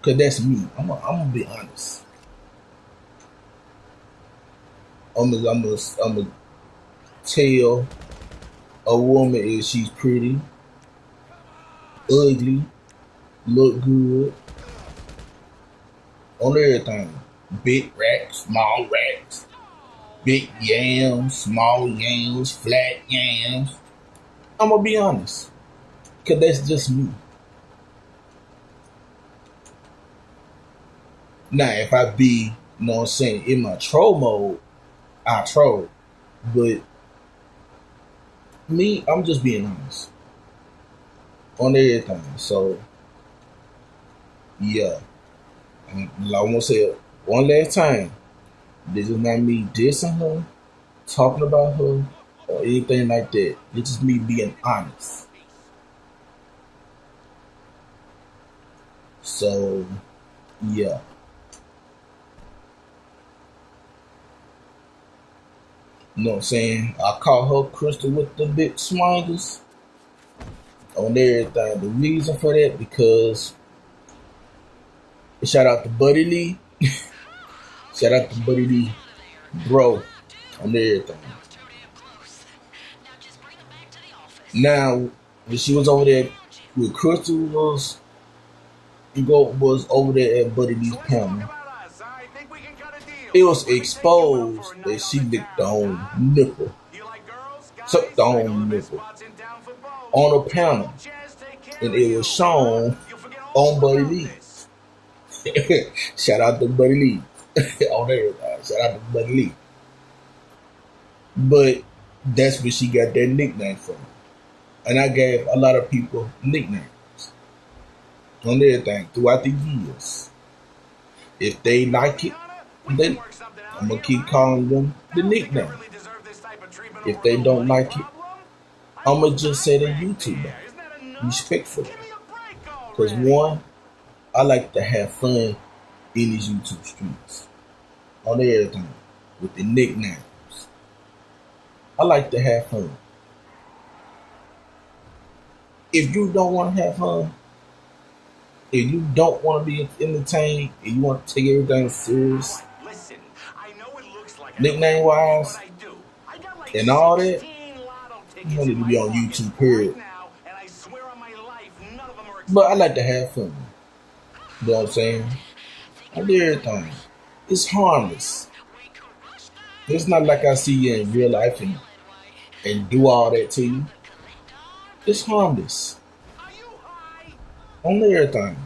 Cause that's me. I'm gonna be honest. I'm gonna tell a woman if she's pretty, ugly, look good, on everything. Big racks, small racks, big yams, small yams, flat yams. I'm gonna be honest, cause that's just me. Now, if I be, you know what I'm saying, in my troll mode, I troll. But me, I'm just being honest on everything. So, yeah. And I want to say it one last time. This is not me dissing her, talking about her, or anything like that. This is me being honest. So, yeah. You know what I'm saying? I call her Crystal with the big swangers on everything. The reason for that, because shout out to Buddy Lee. Shout out to Buddy Lee, bro, on everything. Now, when she was over there with Crystal was over there at Buddy Lee's panel, it was exposed that she licked the own nipple. Sucked the own nipple on a panel. And it was shown on Buddy Lee. Shout out to Buddy Lee. On everything. Shout out to Buddy Lee. But that's where she got that nickname from. And I gave a lot of people nicknames on everything throughout the years. If they like it, then I'm going to keep calling them the nickname. If they don't like it, I'm going to just say they're YouTuber. Respectfully. Because one, I like to have fun in these YouTube streams. On everything. With the nicknames. I like to have fun. If you don't want to have fun, if you don't want to be entertained, and you want to take everything serious, nickname wise, and all that, you don't need to be on YouTube, period. But I like to have fun. You know what I'm saying? I do everything. It's harmless. It's not like I see you in real life and do all that to you. It's harmless. On everything.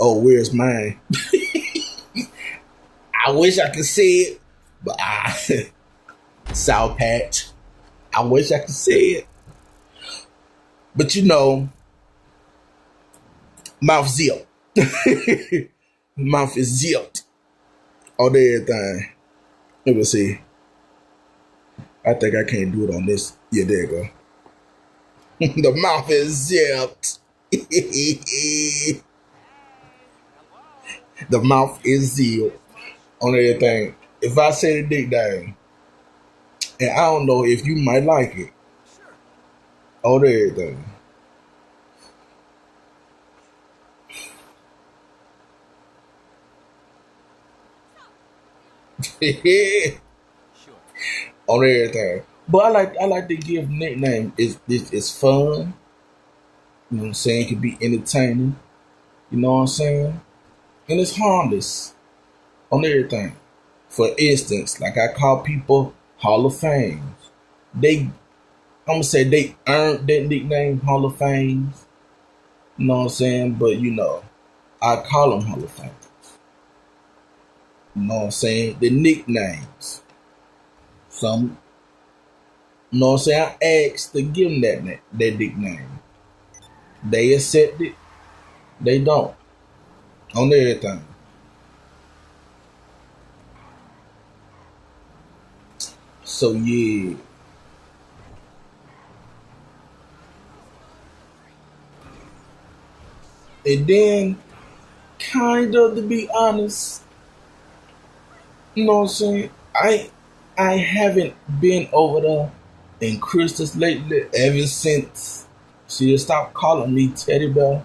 Oh, where's mine? I wish I could say it, but Sour Patch. I wish I could say it. But you know, mouth zip. Mouth is zipped on everything. Let me see. I think I can't do it on this. Yeah, there you go. The mouth is zipped. The mouth is zipped on everything. If I say the nickname, and I don't know if you might like it, on everything. On everything. But I like to give nickname. It's fun. You know what I'm saying? It can be entertaining. You know what I'm saying? And it's harmless on everything. For instance, like I call people Hall of Fame. I'm gonna say they earned that nickname Hall of Fame. You know what I'm saying? But you know, I call them Hall of Fame. You know what I'm saying? The nicknames. Some, you know what I'm saying? I asked to give them that nickname. They accept it. They don't. On everything. So yeah. And then, kind of to be honest, you know what I'm saying? I haven't been over there in Christus lately ever since she stopped calling me Teddy Bear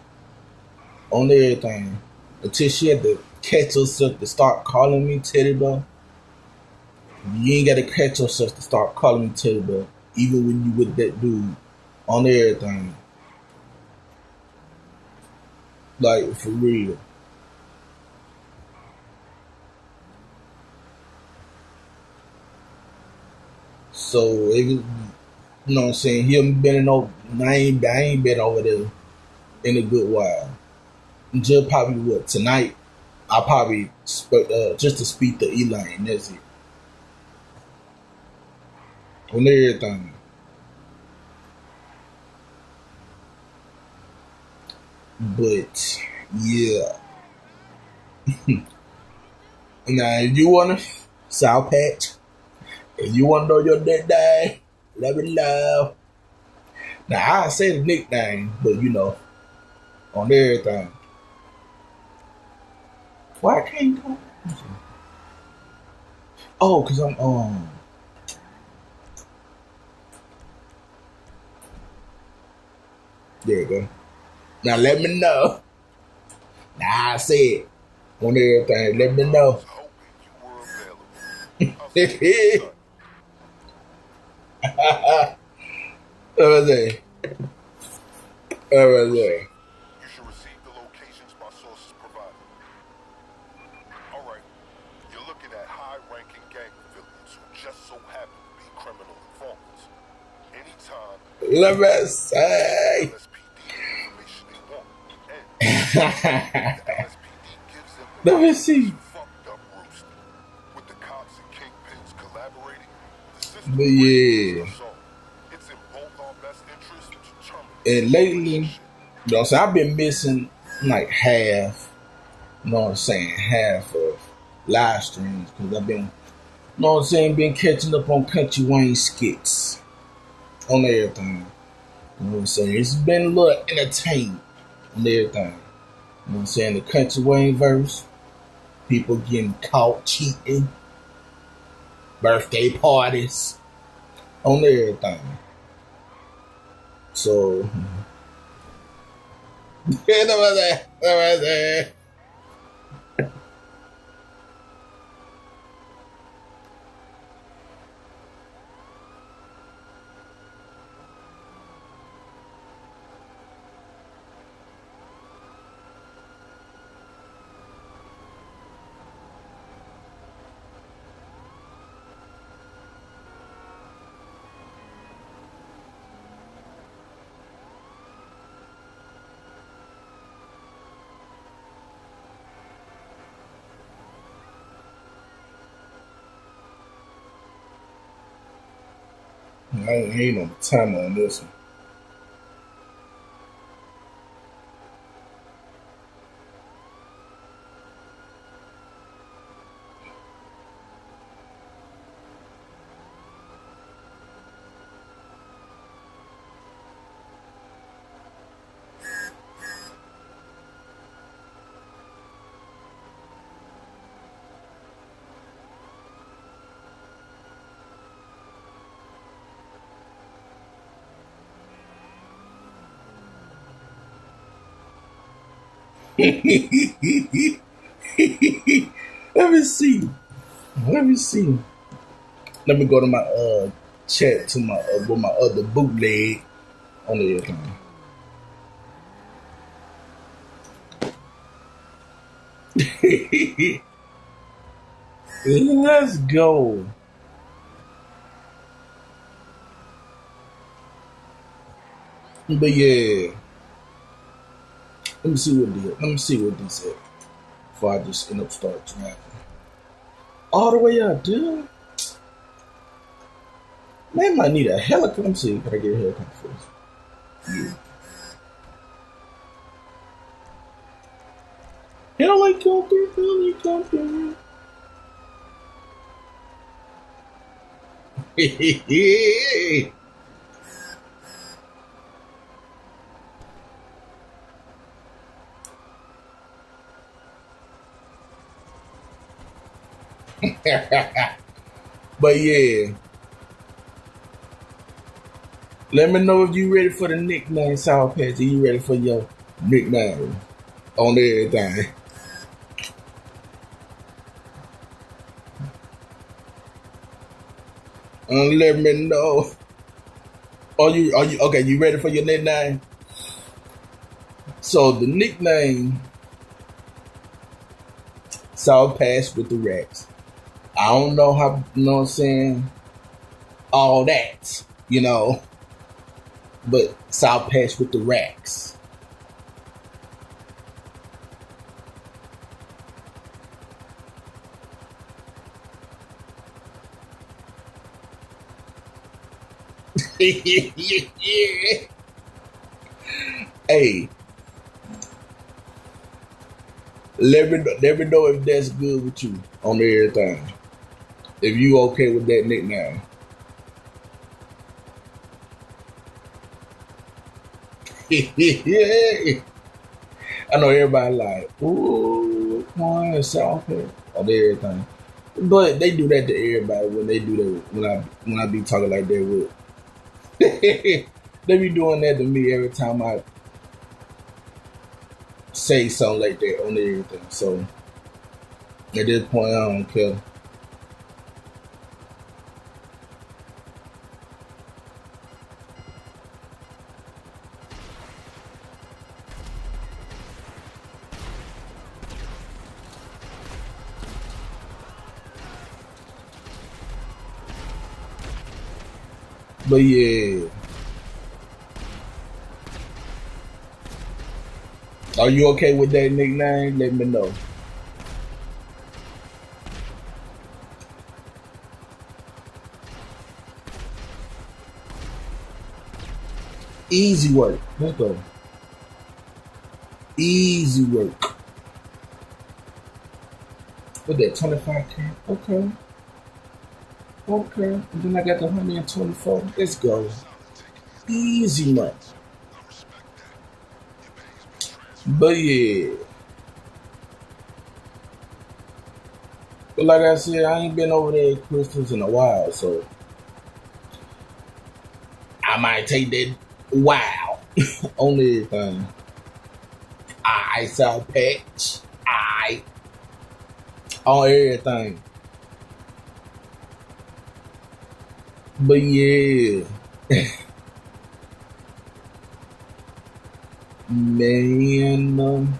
on everything. Until she had to catch herself to start calling me Teddy Bear. You ain't gotta catch yourself to start calling me Teddy Bear, even when you with that dude on everything. Like for real. So if you know what I'm saying, he haven't been in over I ain't been over there in a good while. Just probably what tonight I probably just to speak to Elaine, that's it. On everything. But yeah. Now if you wanna South Patch, if you wanna know your nickname, let me know. Now I say the nickname, but you know, on everything. Why I can't come? Oh, cause I'm there you go. Now let me know. Now I say it on everything. Let me I know. was hoping you were available. I'll see you soon. Over there. Over there. You should receive the locations my sources provided. Alright, you're looking at high-ranking gang affiliates who just so happen to be criminal informants. Anytime, Let me say. LSPD the information they want. And the LSPD gives them the Let me right see. to fucked up roost. With the cops and kingpins collaborating, the system But breaks yeah. us all. It's in both our best interests to terminate And this lately, you relationship. know what I'm saying? I've been missing like half, you know what I'm saying, half of live streams because I've been, you know what I'm saying, been catching up on Country Wayne skits on everything. You know what I'm saying? It's been a little entertaining on everything. You know what I'm saying? The Country Wayne verse, people getting caught cheating, birthday parties, on everything. So, yeah, that was that. That was that. I ain't on the time on this one. Let me see. Let me see. Let me go to my chat to my with my other bootleg on the account. Let's go. But yeah, let me see what this is before I just end up start driving all the way out there. Man, might need a helicopter. Let me see. Can I get a helicopter first? Yeah. Helicopter. But yeah, let me know if you ready for the nickname, South Patch. Are you ready for your nickname on everything? Let me know. Are you okay? You ready for your nickname? So the nickname, South Patch with the Racks. I don't know how, you know what I'm saying, all that, you know, but South Patch with the Racks. Yeah. Hey, let me know if that's good with you on everything. If you okay with that nickname. Yeah. I know everybody like, ooh, Quan, South Patch on everything. But they do that to everybody when they do that when I be talking like that with. They be doing that to me every time I say something like that on everything. So at this point I don't care. But yeah. Are you okay with that nickname? Let me know. Easy work. Let's go. Easy work. With that 25K? Okay. Okay. And then I got the 124. Let's go. Easy money. But yeah. But like I said, I ain't been over there at Crystals in a while, so I might take that wow on everything. I South Patch. I on everything. But yeah. Man,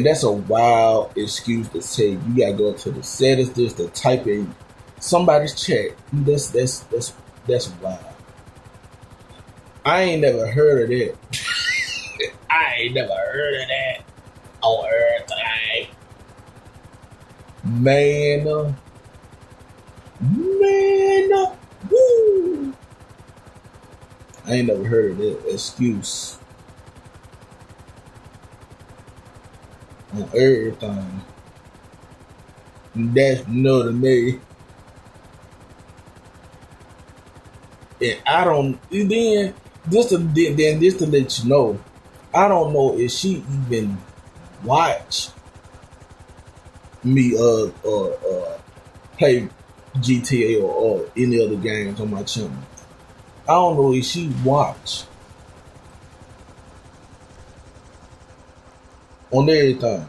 that's a wild excuse to say you gotta go to the settings just to type in somebody's chat. That's wild. I ain't never heard of that. I ain't never heard of that on everything. Man, I ain't never heard of that excuse on everything. That's no to me. And I don't. Then this to let you know, I don't know if she even watch me play GTA or any other games on my channel. I don't know if she watch on everything.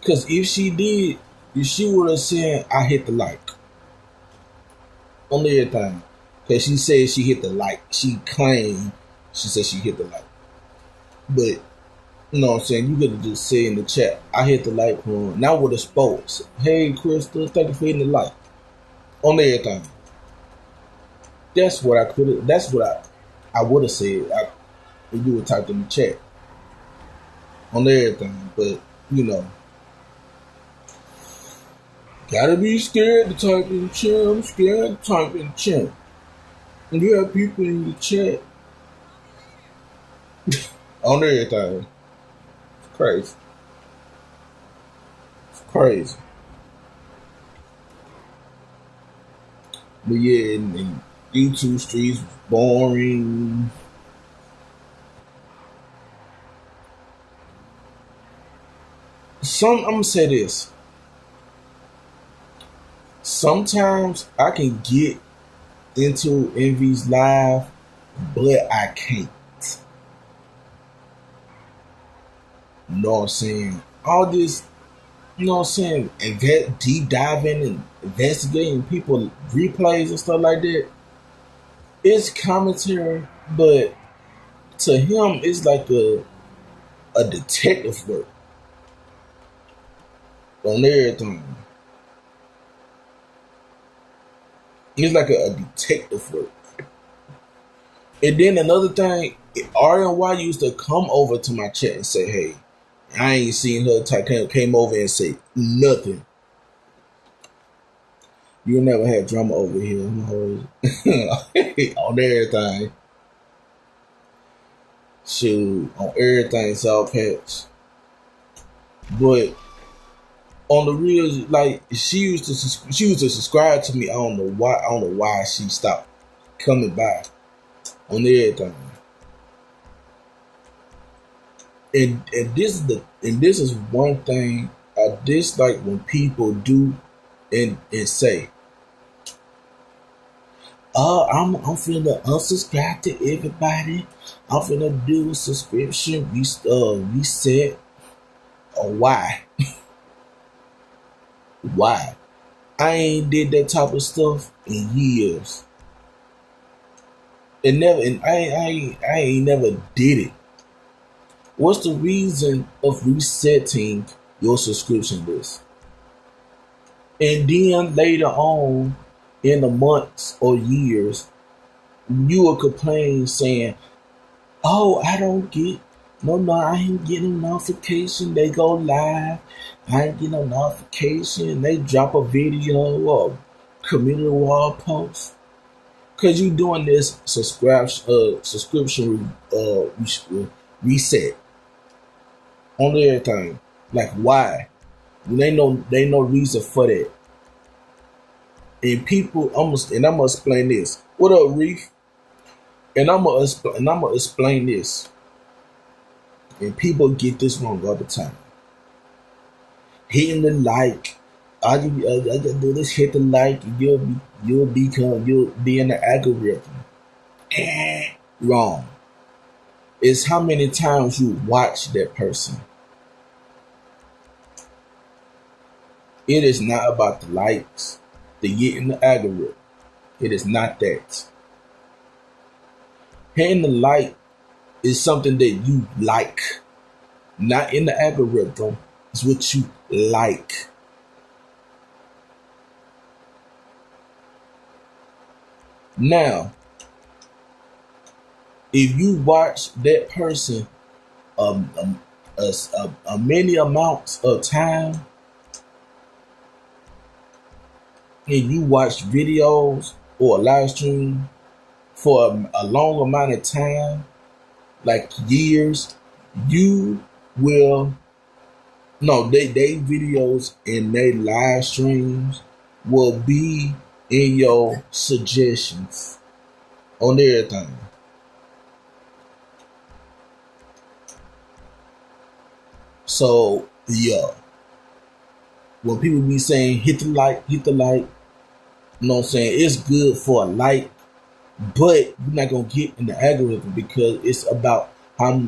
Cause if she did, if she would have said I hit the like on everything. Cause she said she hit the like. She claimed she said she hit the like. But you know what I'm saying, you could have just said in the chat, I hit the like one. Now with the sports. Hey Crystal, thank you for hitting the like. On everything. That's what I could have that's what I would have said if you would typed in the chat. On everything. But you know. Gotta be scared to type in the chat. I'm scared to type in the chat. And you have people in the chat on everything. It's crazy. It's crazy. But yeah, and YouTube streets was boring. I'm gonna say this. Sometimes I can get into Envy's live, but I can't. You know what I'm saying? All this, you know what I'm saying, deep diving and investigating people replays and stuff like that. It's commentary, but to him it's like a detective work on everything. It's like a detective work. And then another thing, RNY used to come over to my chat and say, hey, I ain't seen her came over and say nothing. You never had drama over here. On everything. Shoot, on everything, South Patch. But on the real, like she used to subscribe to me. I don't know why she stopped coming by on everything. And this is one thing I dislike when people do and say, I'm finna unsubscribe to everybody. I'm finna do a subscription reset. Why? Why? I ain't did that type of stuff in years. I ain't never did it. What's the reason of resetting your subscription list? And then later on, in the months or years, you will complain saying, oh, I don't get I ain't getting a notification. They go live. I ain't getting a notification. They drop a video or community wall post. Cause you doing this subscription reset on everything. Like why? They no reason for that. And people, I'm gonna explain this. What up, Reef? And I'm gonna explain this. And people get this wrong all the time. Hitting the like, I can do this. Hit the like, and you'll be in the algorithm. Wrong. It's how many times you watch that person. It is not about the likes, the get in the algorithm. It is not that. Hitting the like is something that you like, not in the algorithm. It's what you like. Now, if you watch that person many amounts of time, and you watch videos or a live stream for a long amount of time, like years, you will no they videos and they live streams will be in your suggestions on everything. So yeah, when people be saying hit the like, you know what I'm saying, it's good for a like, but you're not gonna get in the algorithm because it's about how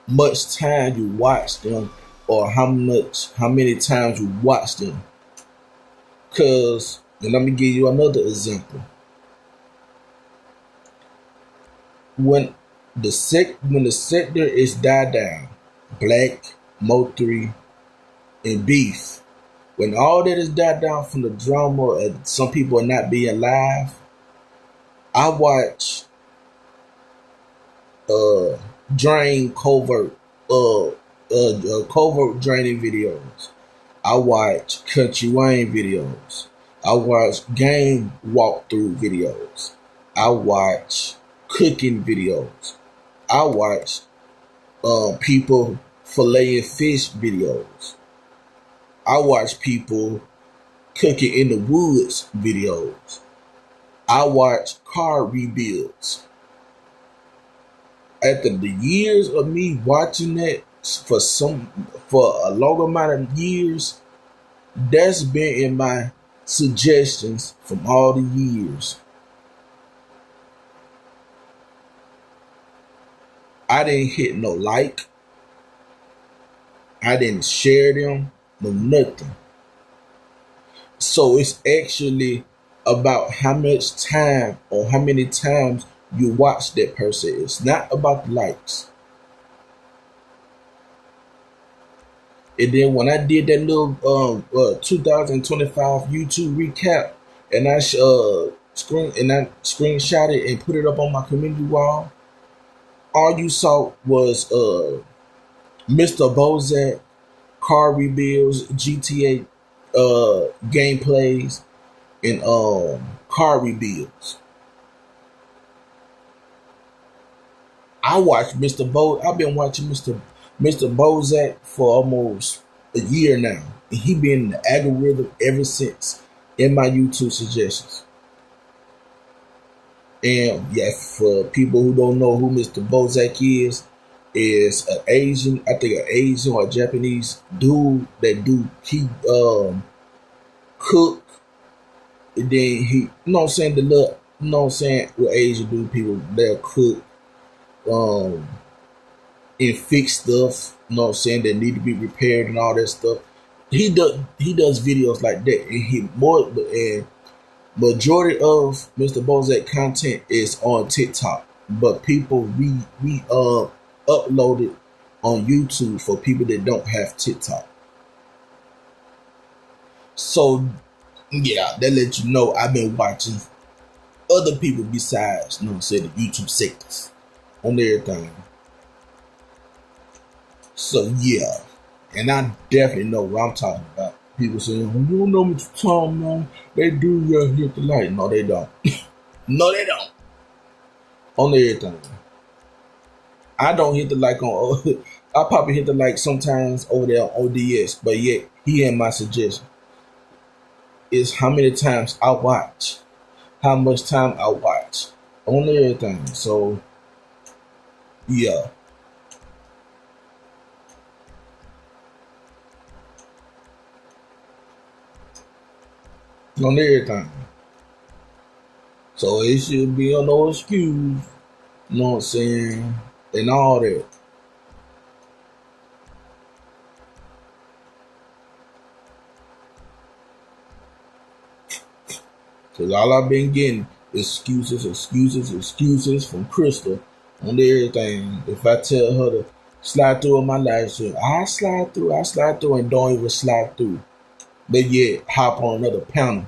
much time you watch them or how many times you watch them. Cause, and let me give you another example. When the sector is died down, black, Mo3, and beef, when all that is died down from the drama and some people are not being live, I watch drain covert draining videos. I watch Country Wayne videos. I watch game walkthrough videos. I watch cooking videos. I watch people filleting fish videos. I watch people cooking in the woods videos. I watch car rebuilds. After the years of me watching that for a long amount of years, that's been in my suggestions from all the years. I didn't hit no like. I didn't share them, no nothing. So it's actually about how much time or how many times you watch that person. It's not about the likes. And then when I did that little 2025 YouTube recap, and I screenshot it and put it up on my community wall, all you saw was Mr. Bozak, car rebuilds, GTA gameplays, and car rebuilds. I've been watching Mr. Bozak for almost a year now, and he been in the algorithm ever since in my YouTube suggestions. And yeah, for people who don't know who Mr. Bozak is an Asian, I think an Asian or Japanese dude that he cook, and then he, you know what I'm saying, the look, you know what I'm saying, what Asian do, people, they'll cook and fix stuff, you know what I'm saying, that need to be repaired and all that stuff. He does videos like that, and majority of Mr. Bozak content is on TikTok, but people upload it on YouTube for people that don't have TikTok. So yeah, that lets you know I've been watching other people besides, you know what I'm saying, the YouTube sectors on everything. So yeah, and I definitely know what I'm talking about. People saying, "Oh, you don't know what you're talking about. They do hit the like." No, they don't. No, they don't. On everything. I don't hit the like on. I probably hit the like sometimes over there on ODS, but yet he had my suggestion. Is how many times I watch, how much time I watch on everything. So yeah. On everything. So it should be no excuse, you know what I'm saying, and all that. Cause all I've been getting is excuses from Crystal on everything. If I tell her to slide through on my live stream, I slide through and don't even slide through. But yet hop on another panel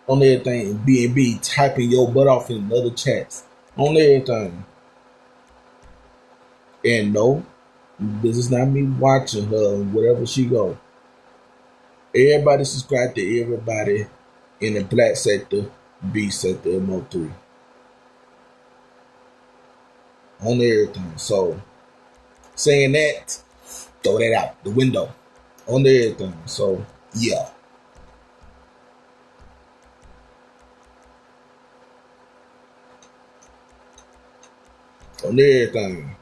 on everything and B&B typing your butt off in other chats on everything. And no, this is not me watching her wherever she go. Everybody subscribe to everybody in the black sector, B sector, Mo3. on everything. So saying that, throw that out the window on everything. So yeah. On everything.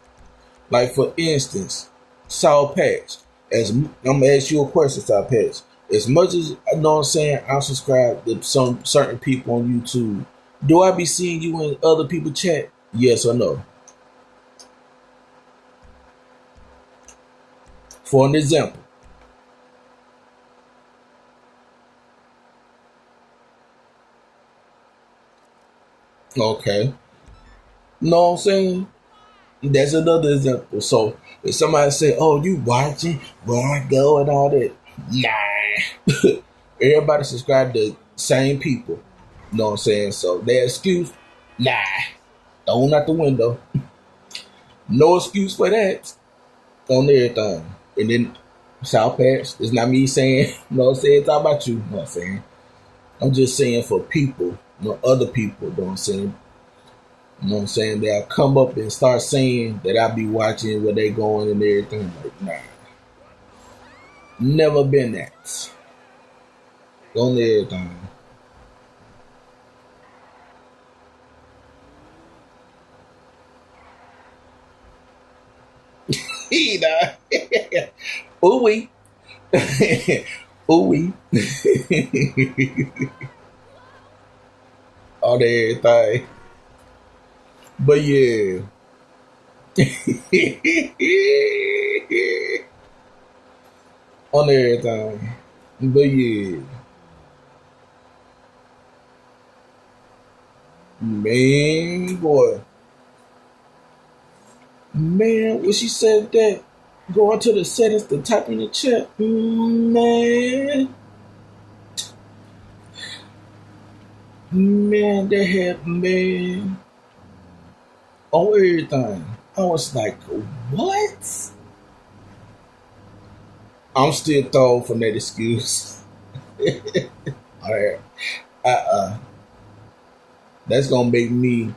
Like for instance, Sour Patch. I'm gonna ask you a question, Sour Patch. As much as I know what I'm saying, I'm subscribed to some certain people on YouTube. Do I be seeing you in other people chat? Yes or no? For an example. Okay. Know what I'm saying? That's another example. So if somebody say, "Oh, you watching where I go and all that," nah. Everybody subscribe to same people. You know what I'm saying? So their excuse, nah, thrown out the window. No excuse for that on everything. And then South Patch, it's not me saying, you know what I'm saying, it's all about you, you know what I'm saying. I'm just saying for people, other people, you know what I'm saying. You know what I'm saying? They'll come up and start saying that I be watching where they going and everything. Like, nah. Never been that. On everything. He nah. Ooh wee. Ooh wee. On everything. But yeah. On everything. But yeah. Man, boy. Man, when she said that, going to the settings to type in the chat, man. Man, that happened, man. On everything. I was like, what? I'm still thrown from that excuse. Alright. That's gonna make me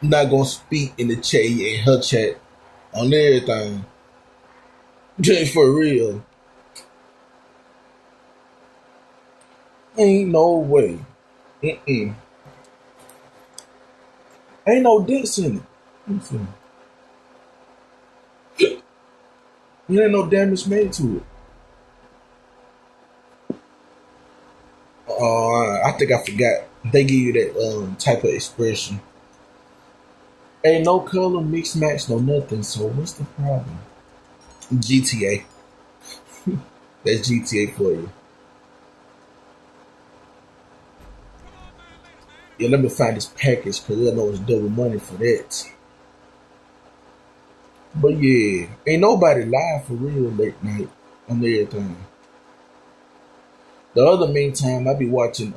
not gonna speak in the chat in her chat on everything. Just for real. Ain't no way. Ain't no dents in it. There ain't no damage made to it. I think I forgot. They give you that type of expression. Ain't no color, mix, match, no nothing. So what's the problem? GTA. That's GTA for you. Yeah, let me find this package because I know it's double money for that. But yeah, ain't nobody live for real late night on everything. The other meantime, I be watching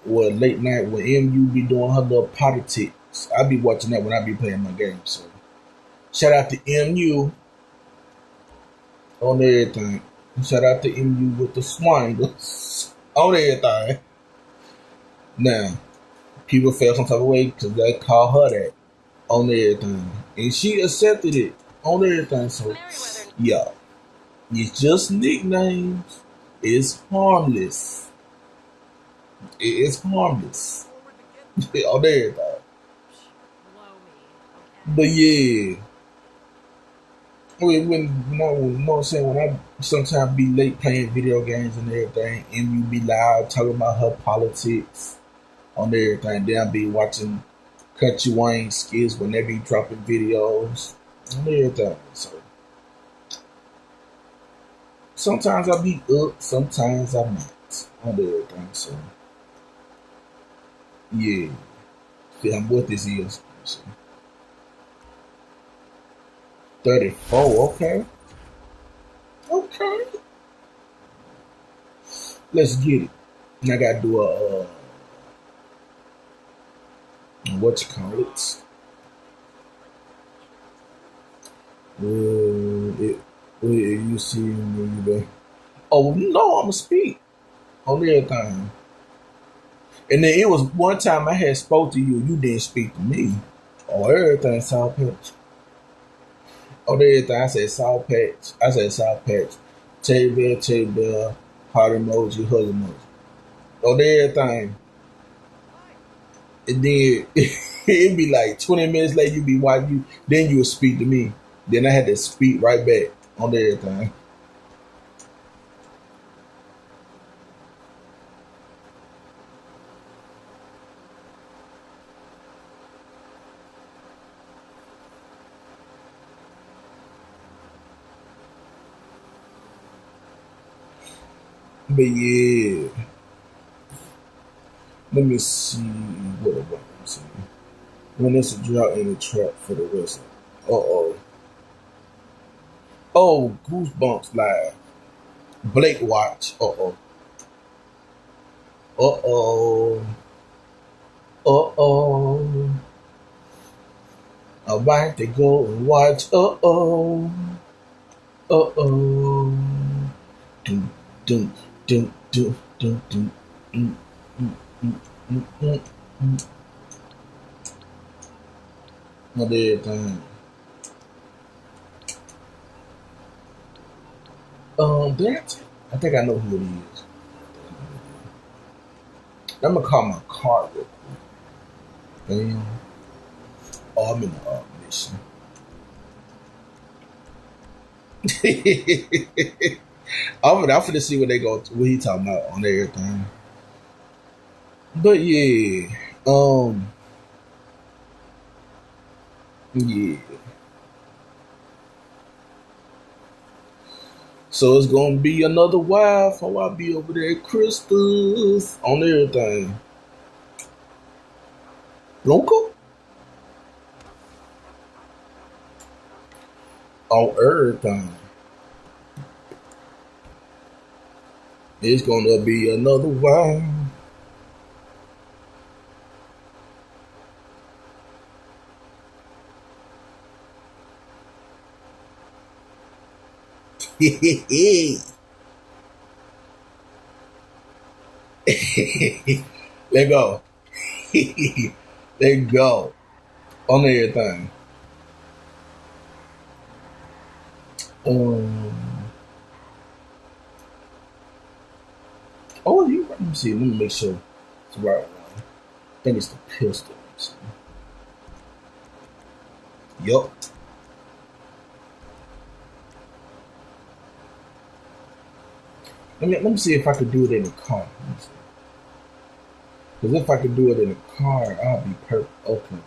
late night when MU be doing her little politics. I be watching that when I be playing my game. So shout out to MU on everything. Shout out to MU with the swangles on everything. Now, people felt some type of way because they call her that on everything. And she accepted it on everything. So yeah, it's just nicknames. It's harmless. It's harmless. On everything. But yeah. When I sometimes be late playing video games and everything, and you be loud talking about her politics on everything, then I be watching Country Wayne skits when they be dropping videos on everything. So sometimes I be up, sometimes I'm not on everything. So yeah, I'm what this is. So. 34, okay. Okay. Let's get it. And I gotta do a what you call it? You see me there. Oh no, I'ma speak on everything. And then it was one time I had spoke to you, you didn't speak to me. Oh, everything Sour Patch. Oh, everything. I said Sour Patch. I said Sour Patch. Teddy Bear, heart emoji, hug emoji. Oh, everything. And then it'd be like 20 minutes later, you'd be watching you. Then you would speak to me. Then I had to speak right back on everything. But yeah, let me see what about. Let me see. When it's a drought in the trap for the rest. Oh. Oh, Goosebumps live. Blake watch. Uh oh. About to go and watch. Dun dun dun dun dun dun. Mm, mm, mm, mm, mm, mm. Not everything. That I think I know who it is. I'm gonna call my car real quick. Damn. Oh, I'm in the mission. I'm finna see what what he talking about on everything. But yeah, yeah. So it's gonna be another while before I be over there at Crystals on everything. Local? On everything. It's gonna be another while. Let go. Let go. On everything. Oh, you right. Let me see. Let me make sure it's the right one. I think it's the pistol. Yup. Let me see if I could do it in the car. Because if I could do it in the car, I'll be perfect. Okay.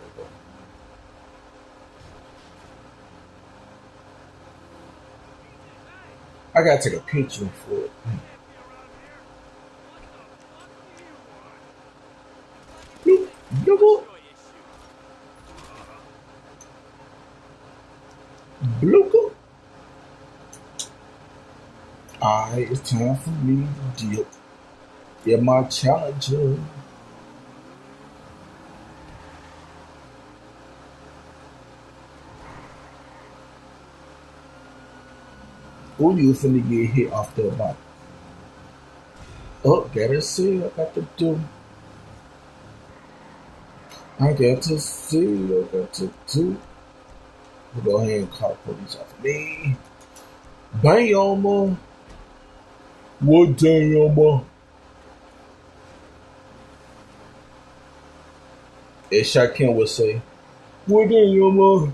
I gotta take a picture for it. Blue. Alright, it's time for me to dip. Get my challenger. Who you finna get hit off the bottom? Oh, gotta see, I got to do. I got to see, I got to do. We'll go ahead and call police off me. Bam! What damn? As Shaquem would say, what damn?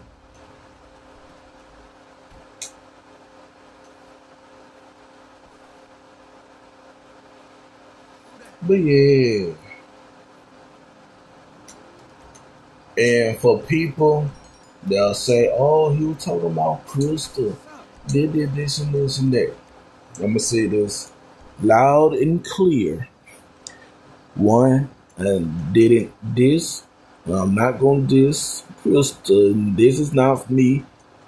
But yeah. And for people, they'll say, oh, he was talking about Crystal. They did this and this and that. I'm going to say this loud and clear. One, I didn't diss. I'm not going to diss Crystal. This is not me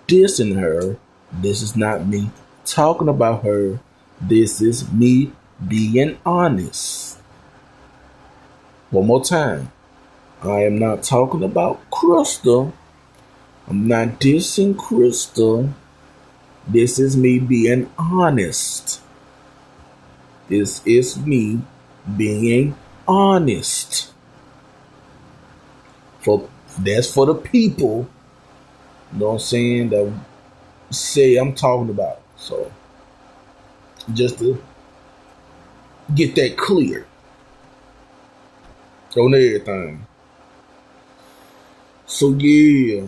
dissing her. This is not me talking about her. This is me being honest. One more time. I am not talking about Crystal. I'm not dissing Crystal. This is me being honest. This is me being honest. That's for the people, you know what I'm saying, that say I'm talking about. So just to get that clear on everything. So yeah,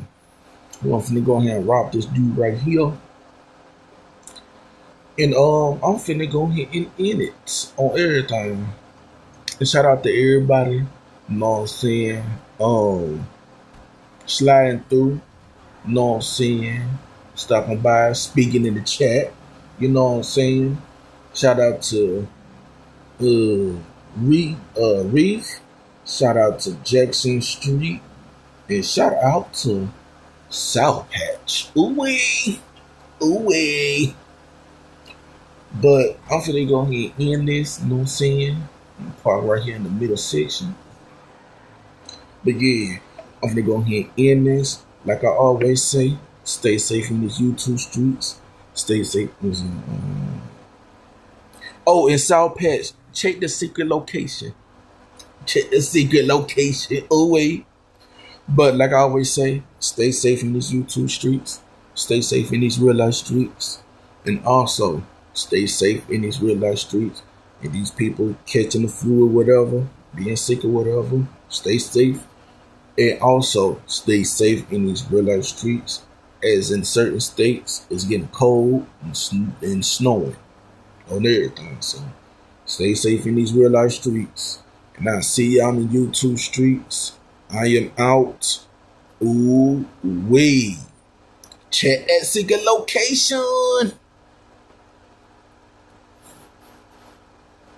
I'm finna go ahead and rob this dude right here. And I'm finna go ahead and end it on everything. And shout out to everybody, you know what I'm saying? Sliding through, you know what I'm saying? Stopping by, speaking in the chat, you know what I'm saying? Shout out to Reef. Shout out to Jackson Street. And shout out to South Patch. Ooh-wee. Ooh-wee. But I'm finna go ahead and end this, you know what I'm saying? Park right here in the middle section. But yeah, I'm finna go ahead and end this. Like I always say, stay safe in these YouTube streets. Stay safe. Oh, in South Patch, check the secret location. Check the secret location. Oh, wait. But like I always say, stay safe in these YouTube streets. Stay safe in these real life streets. And also, stay safe in these real life streets. And these people catching the flu or whatever, being sick or whatever, stay safe. And also, stay safe in these real life streets. As in certain states, it's getting cold and snowing on everything. So, stay safe in these real life streets. And I'll see y'all in the YouTube streets. I am out. Ooh, wee. Check that secret location.